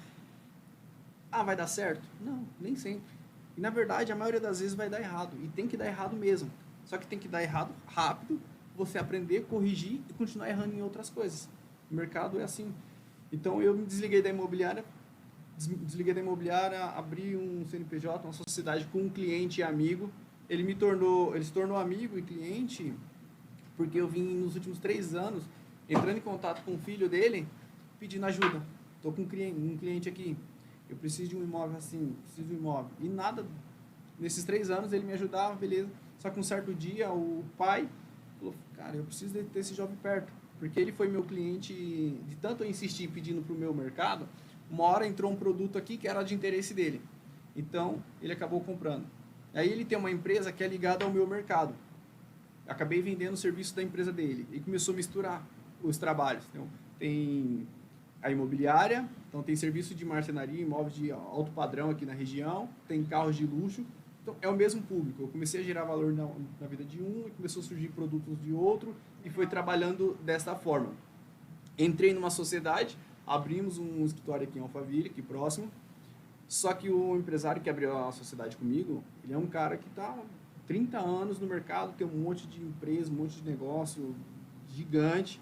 Ah, vai dar certo? Não, nem sempre. E na verdade, a maioria das vezes vai dar errado, e tem que dar errado mesmo. Só que tem que dar errado rápido, você aprender, corrigir e continuar errando em outras coisas. O mercado é assim. Então, eu me desliguei da imobiliária, abri um CNPJ, uma sociedade com um cliente e amigo. Ele se tornou amigo e cliente porque eu vim nos últimos 3 anos entrando em contato com o filho dele, pedindo ajuda. Estou com um cliente aqui, eu preciso de um imóvel assim, preciso de um imóvel. E nada, nesses 3 anos ele me ajudava, beleza. Só que um certo dia o pai falou, cara, eu preciso ter esse jovem perto, porque ele foi meu cliente, de tanto eu insistir pedindo para o meu mercado, uma hora entrou um produto aqui que era de interesse dele, então ele acabou comprando. Aí ele tem uma empresa que é ligada ao meu mercado, acabei vendendo o serviço da empresa dele, e começou a misturar os trabalhos. Então, tem a imobiliária, então tem serviço de marcenaria, imóveis de alto padrão aqui na região, tem carros de luxo. Então, é o mesmo público. Eu comecei a gerar valor na vida de um, e começou a surgir produtos de outro, e foi trabalhando desta forma. Entrei numa sociedade, abrimos um escritório aqui em Alphaville, aqui próximo, só que o empresário que abriu a sociedade comigo, ele é um cara que está há 30 anos no mercado, tem um monte de empresa, um monte de negócio gigante.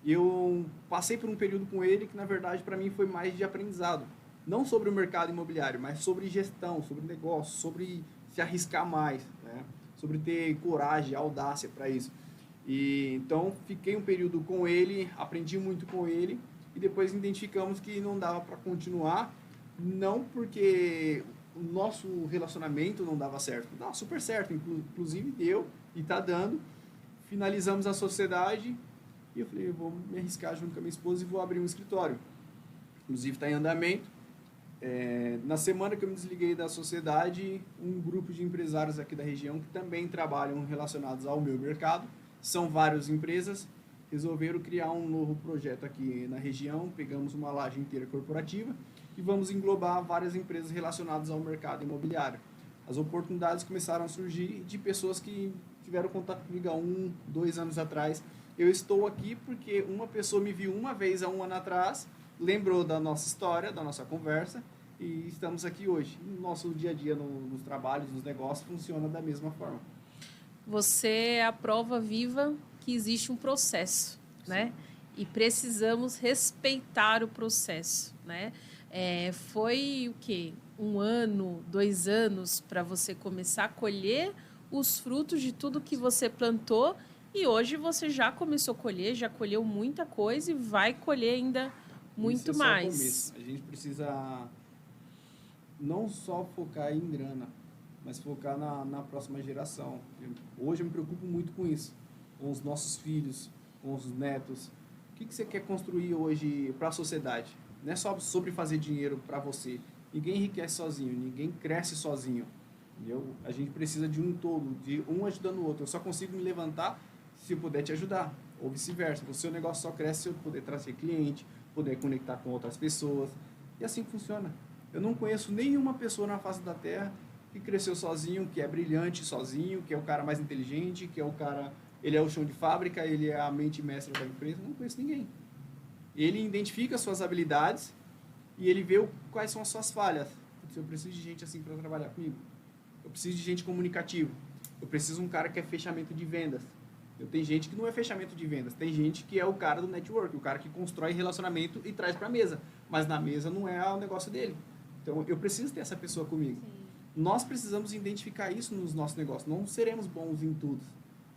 Eu passei por um período com ele que, na verdade, para mim foi mais de aprendizado. Não sobre o mercado imobiliário, mas sobre gestão, sobre negócio, sobre se arriscar mais, né? Sobre ter coragem, audácia para isso. E então fiquei um período com ele, aprendi muito com ele, e depois identificamos que não dava para continuar, não porque o nosso relacionamento não dava certo. Dava super certo, inclusive deu e está dando. Finalizamos a sociedade e eu falei, eu vou me arriscar junto com a minha esposa e vou abrir um escritório. Inclusive está em andamento. Na semana que eu me desliguei da sociedade, um grupo de empresários aqui da região que também trabalham relacionados ao meu mercado, são várias empresas, resolveram criar um novo projeto aqui na região, pegamos uma laje inteira corporativa e vamos englobar várias empresas relacionadas ao mercado imobiliário. As oportunidades começaram a surgir de pessoas que tiveram contato comigo há 1, 2 anos atrás. Eu estou aqui porque uma pessoa me viu uma vez há 1 ano atrás, lembrou da nossa história, da nossa conversa, e estamos aqui hoje. O nosso dia a dia nos trabalhos, nos negócios, funciona da mesma forma. Você é a prova viva que existe um processo, né? E precisamos respeitar o processo, né? Foi o quê? 1 ano, 2 anos para você começar a colher os frutos de tudo que você plantou e hoje você já começou a colher, já colheu muita coisa e vai colher ainda muito mais. A gente precisa não só focar em grana, mas focar na próxima geração. Hoje eu me preocupo muito com isso, com os nossos filhos, com os netos. O que você quer construir hoje para a sociedade? Não é só sobre fazer dinheiro para você. Ninguém enriquece sozinho, ninguém cresce sozinho. Entendeu? A gente precisa de um todo, de um ajudando o outro. Eu só consigo me levantar se eu puder te ajudar, ou vice-versa. O seu negócio só cresce se eu puder trazer cliente, poder conectar com outras pessoas. E assim funciona. Eu não conheço nenhuma pessoa na face da Terra que cresceu sozinho, que é brilhante sozinho, que é o cara mais inteligente, que é o cara... Ele é o chão de fábrica, ele é a mente mestra da empresa. Eu não conheço ninguém. Ele identifica as suas habilidades e ele vê quais são as suas falhas. Eu preciso de gente assim para trabalhar comigo. Eu preciso de gente comunicativa. Eu preciso de um cara que é fechamento de vendas. Tem gente que não é fechamento de vendas. Tem gente que é o cara do network, o cara que constrói relacionamento e traz para a mesa. Mas na mesa não é o negócio dele. Então, eu preciso ter essa pessoa comigo. Sim. Nós precisamos identificar isso nos nossos negócios. Não seremos bons em tudo.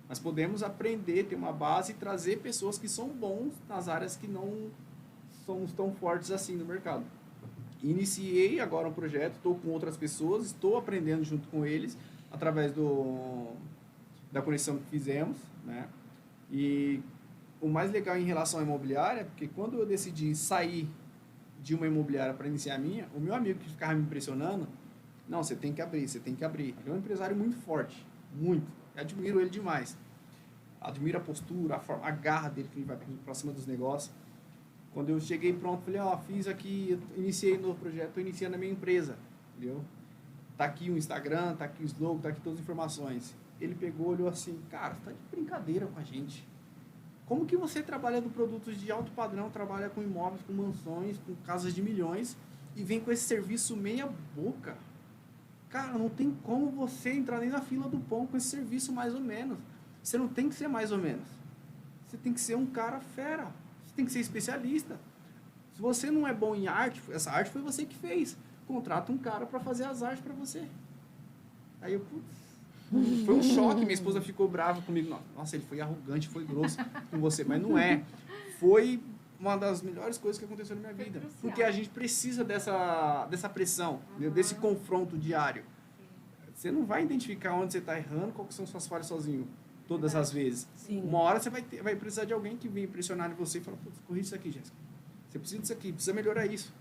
Mas podemos aprender, ter uma base e trazer pessoas que são bons nas áreas que não são tão fortes assim no mercado. Iniciei agora um projeto, estou com outras pessoas, estou aprendendo junto com eles, através da conexão que fizemos, né? E o mais legal em relação à imobiliária é porque quando eu decidi sair de uma imobiliária para iniciar a minha, o meu amigo que ficava me impressionando, não, você tem que abrir, você tem que abrir. Ele é um empresário muito forte, muito. Eu admiro ele demais. Admiro a postura, a garra dele que ele vai para cima dos negócios. Quando eu cheguei pronto, falei, fiz aqui, iniciei um novo projeto, estou iniciando a minha empresa, entendeu? Tá aqui o Instagram, tá aqui o slogan, tá aqui todas as informações. Ele pegou, olhou assim, cara, você tá de brincadeira com a gente. Como que você trabalha com produtos de alto padrão, trabalha com imóveis, com mansões, com casas de milhões e vem com esse serviço meia boca? Cara, não tem como você entrar nem na fila do pão com esse serviço mais ou menos. Você não tem que ser mais ou menos. Você tem que ser um cara fera. Você tem que ser especialista. Se você não é bom em arte, essa arte foi você que fez. Contrata um cara para fazer as artes para você. Aí eu, foi um choque. Minha esposa ficou brava comigo. Nossa, ele foi arrogante, foi grosso com você. Mas não é. Foi uma das melhores coisas que aconteceu na minha vida. Porque a gente precisa dessa pressão, desse confronto diário. Você não vai identificar onde você está errando, quais são suas falhas sozinho, todas as vezes. Sim. Uma hora você vai precisar de alguém que venha pressionar em você e falar, corrige isso aqui, Jéssica. Você precisa disso aqui, precisa melhorar isso.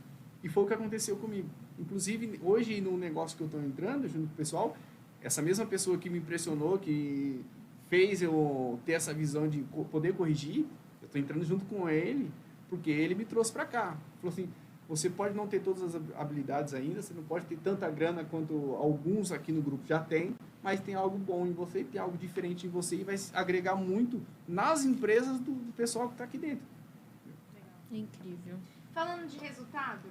E foi o que aconteceu comigo. Inclusive, hoje, no negócio que eu estou entrando, junto com o pessoal, essa mesma pessoa que me impressionou, que fez eu ter essa visão de poder corrigir, eu estou entrando junto com ele, porque ele me trouxe para cá. Falou assim, você pode não ter todas as habilidades ainda, você não pode ter tanta grana quanto alguns aqui no grupo já tem, mas tem algo bom em você, tem algo diferente em você e vai agregar muito nas empresas do pessoal que está aqui dentro. Legal. Incrível. Falando de resultado,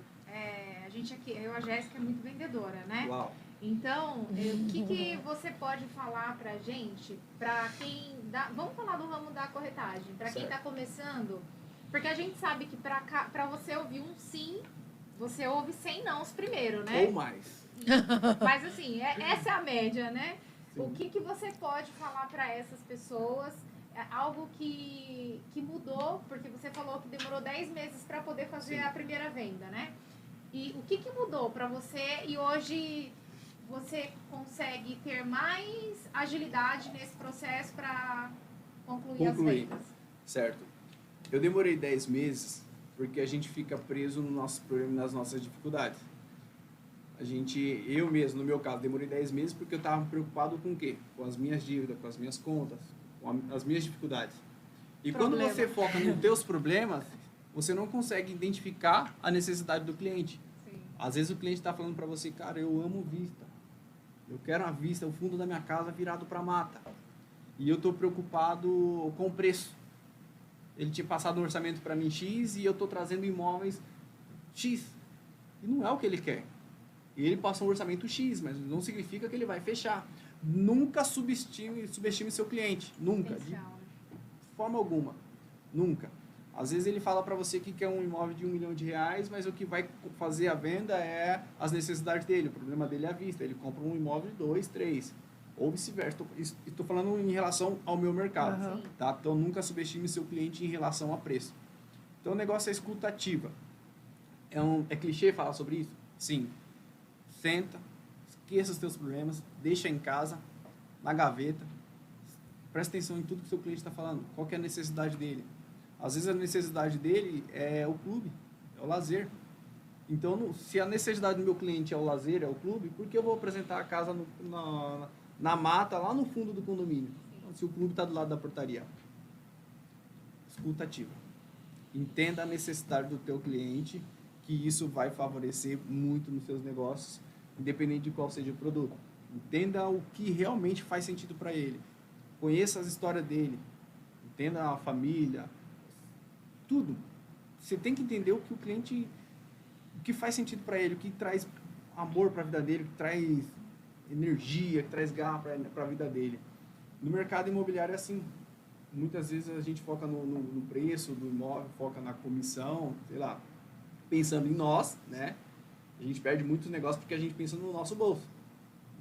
a gente aqui, eu e a Jéssica é muito vendedora, né? Uau. Então, o que você pode falar pra gente, pra quem vamos falar do ramo da corretagem, pra quem está começando, porque a gente sabe que pra você ouvir um sim, você ouve 100 nãos primeiro, né? Ou mais. Mas assim, essa é a média, né? Sim. O que você pode falar pra essas pessoas? Algo que mudou, porque você falou que demorou 10 meses para poder fazer a primeira venda, né? E o que mudou para você e hoje você consegue ter mais agilidade nesse processo para concluir as vendas? Certo. Eu demorei 10 meses porque a gente fica preso no nosso problema, nas nossas dificuldades. Eu mesmo, no meu caso, demorei 10 meses porque eu estava preocupado com o quê? Com as minhas dívidas, com as minhas contas, com as minhas dificuldades. E quando você foca nos teus problemas, você não consegue identificar a necessidade do cliente. Sim. Às vezes o cliente está falando para você, cara, eu amo vista. Eu quero uma vista, o fundo da minha casa virado para mata. E eu estou preocupado com o preço. Ele tinha passado um orçamento para mim X e eu estou trazendo imóveis X. E não é o que ele quer. E ele passou um orçamento X, mas não significa que ele vai fechar. Nunca subestime seu cliente. Nunca. De forma alguma. Nunca. Às vezes ele fala para você que quer um imóvel de R$1 milhão, mas o que vai fazer a venda é as necessidades dele. O problema dele é a vista. Ele compra um imóvel de 2, 3. Ou vice-versa. Estou falando em relação ao meu mercado. Tá? Então nunca subestime seu cliente em relação a preço. Então o negócio é escuta ativa. É clichê falar sobre isso? Sim. Senta, esqueça os teus problemas, deixa em casa, na gaveta. Presta atenção em tudo que o seu cliente está falando. Qual que é a necessidade dele? Às vezes a necessidade dele é o clube, é o lazer. Então, se a necessidade do meu cliente é o lazer, é o clube, por que eu vou apresentar a casa na mata, lá no fundo do condomínio? Se o clube está do lado da portaria. Escuta ativa. Entenda a necessidade do teu cliente, que isso vai favorecer muito nos seus negócios, independente de qual seja o produto. Entenda o que realmente faz sentido para ele. Conheça as histórias dele. Entenda a família. Tudo. Você tem que entender o que o cliente, o que faz sentido para ele, o que traz amor para a vida dele, o que traz energia, que traz garra para a vida dele. No mercado imobiliário é assim. Muitas vezes a gente foca no preço do imóvel, foca na comissão, sei lá, pensando em nós, né? A gente perde muitos negócios porque a gente pensa no nosso bolso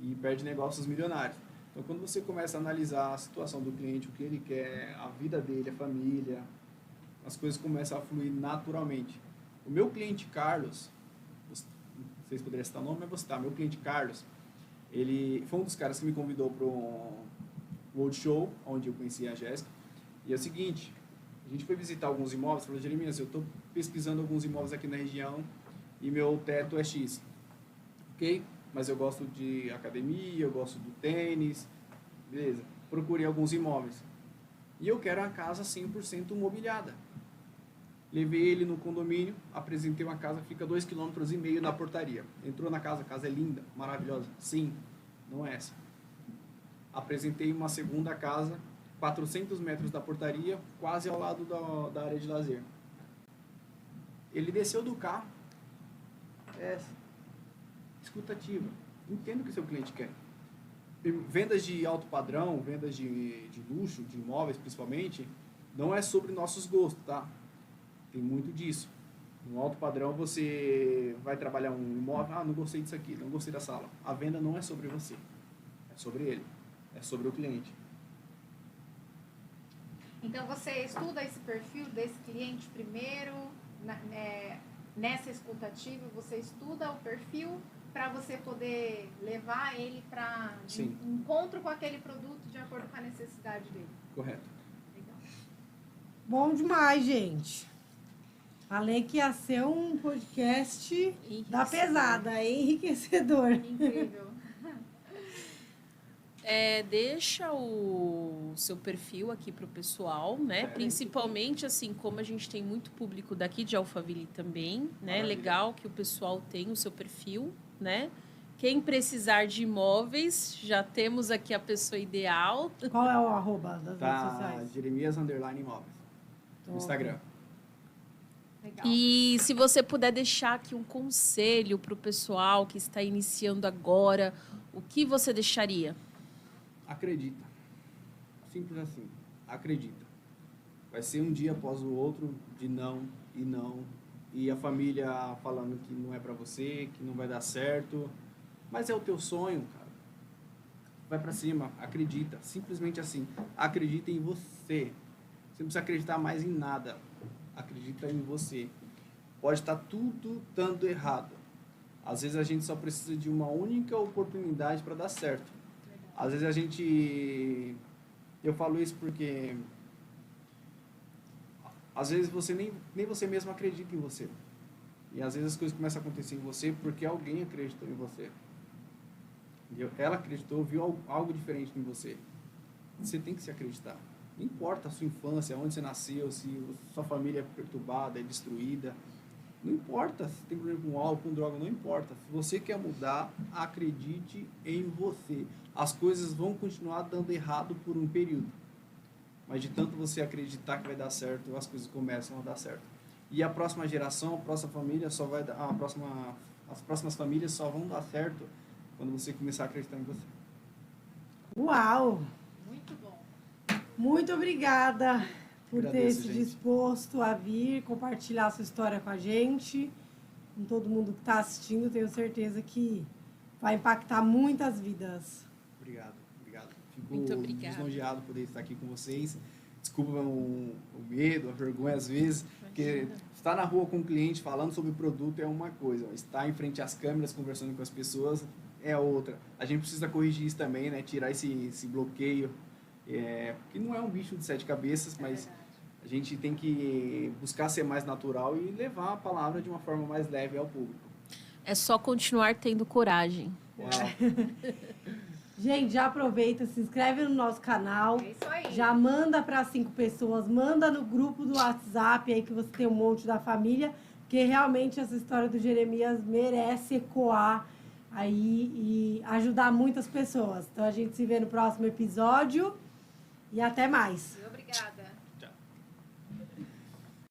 e perde negócios milionários. Então, quando você começa a analisar a situação do cliente, o que ele quer, a vida dele, a família, as coisas começam a fluir naturalmente. O meu cliente Carlos, vocês poderiam citar o nome, mas vou citar. Meu cliente Carlos, ele foi um dos caras que me convidou para um World Show, onde eu conheci a Jéssica. E é o seguinte, a gente foi visitar alguns imóveis, falou, Jeremias, eu estou pesquisando alguns imóveis aqui na região e meu teto é X. Ok? Mas eu gosto de academia, eu gosto do tênis, beleza. Procurei alguns imóveis. E eu quero uma casa 100% mobiliada. Levei ele no condomínio, apresentei uma casa que fica 2,5 km da portaria. Entrou na casa, a casa é linda, maravilhosa. Sim, não é essa. Apresentei uma segunda casa, 400 metros da portaria, quase ao lado da área de lazer. Ele desceu do carro. Escutativa. Entenda o que o seu cliente quer. Vendas de alto padrão, vendas de luxo, de imóveis principalmente, não é sobre nossos gostos, tá? Tem muito disso. No alto padrão você vai trabalhar um imóvel, não gostei disso aqui, não gostei da sala. A venda não é sobre você, é sobre ele, é sobre o cliente. Então você estuda esse perfil desse cliente primeiro, nessa escutativa você estuda o perfil para você poder levar ele para encontro com aquele produto de acordo com a necessidade dele. Correto. Legal. Bom demais, gente. Falei que ia ser um podcast da pesada, enriquecedor. Incrível. Deixa o seu perfil aqui para o pessoal, né? Principalmente, assim, como a gente tem muito público daqui de Alphaville também, né? Maravilha. Legal que o pessoal tem o seu perfil, né? Quem precisar de imóveis, já temos aqui a pessoa ideal. Qual é o arroba das redes sociais? Jeremias_imóveis. No Instagram. Legal. E se você puder deixar aqui um conselho para o pessoal que está iniciando agora, o que você deixaria? Acredita. Simples assim. Acredita. Vai ser um dia após o outro de não e não. E a família falando que não é pra você, que não vai dar certo. Mas é o teu sonho, cara. Vai pra cima. Acredita. Simplesmente assim. Acredita em você. Você não precisa acreditar mais em nada. Acredita em você. Pode estar tudo dando errado. Às vezes a gente só precisa de uma única oportunidade para dar certo. Às vezes a gente... Eu falo isso porque... Às vezes você nem você mesmo acredita em você. E às vezes as coisas começam a acontecer em você porque alguém acreditou em você. Entendeu? Ela acreditou, viu algo diferente em você. Você tem que se acreditar. Não importa a sua infância, onde você nasceu, se sua família é perturbada, é destruída. Não importa se tem problema com álcool, com droga, não importa. Se você quer mudar, acredite em você. As coisas vão continuar dando errado por um período. Mas de tanto você acreditar que vai dar certo, as coisas começam a dar certo. E a próxima geração, a próxima família só vai dar, as próximas famílias só vão dar certo quando você começar a acreditar em você. Uau! Muito bom. Muito obrigada por Agradeço, ter se gente. disposto a vir compartilhar a sua história com a gente, com todo mundo que está assistindo. Tenho certeza que vai impactar muitas vidas. Obrigado. Fico Muito obrigada. lisonjeado por poder estar aqui com vocês. Desculpa o medo, a vergonha às vezes, porque estar na rua com o cliente falando sobre o produto é uma coisa, estar em frente às câmeras conversando com as pessoas é outra. A gente precisa corrigir isso também, né? Tirar esse bloqueio, porque não é um bicho de 7 cabeças, mas a gente tem que buscar ser mais natural e levar a palavra de uma forma mais leve ao público. É só continuar tendo coragem. Uau. Gente, já aproveita, se inscreve no nosso canal. É isso aí. Já manda para 5 pessoas, manda no grupo do WhatsApp aí que você tem um monte da família, porque realmente essa história do Jeremias merece ecoar aí e ajudar muitas pessoas. Então a gente se vê no próximo episódio e até mais. Obrigada.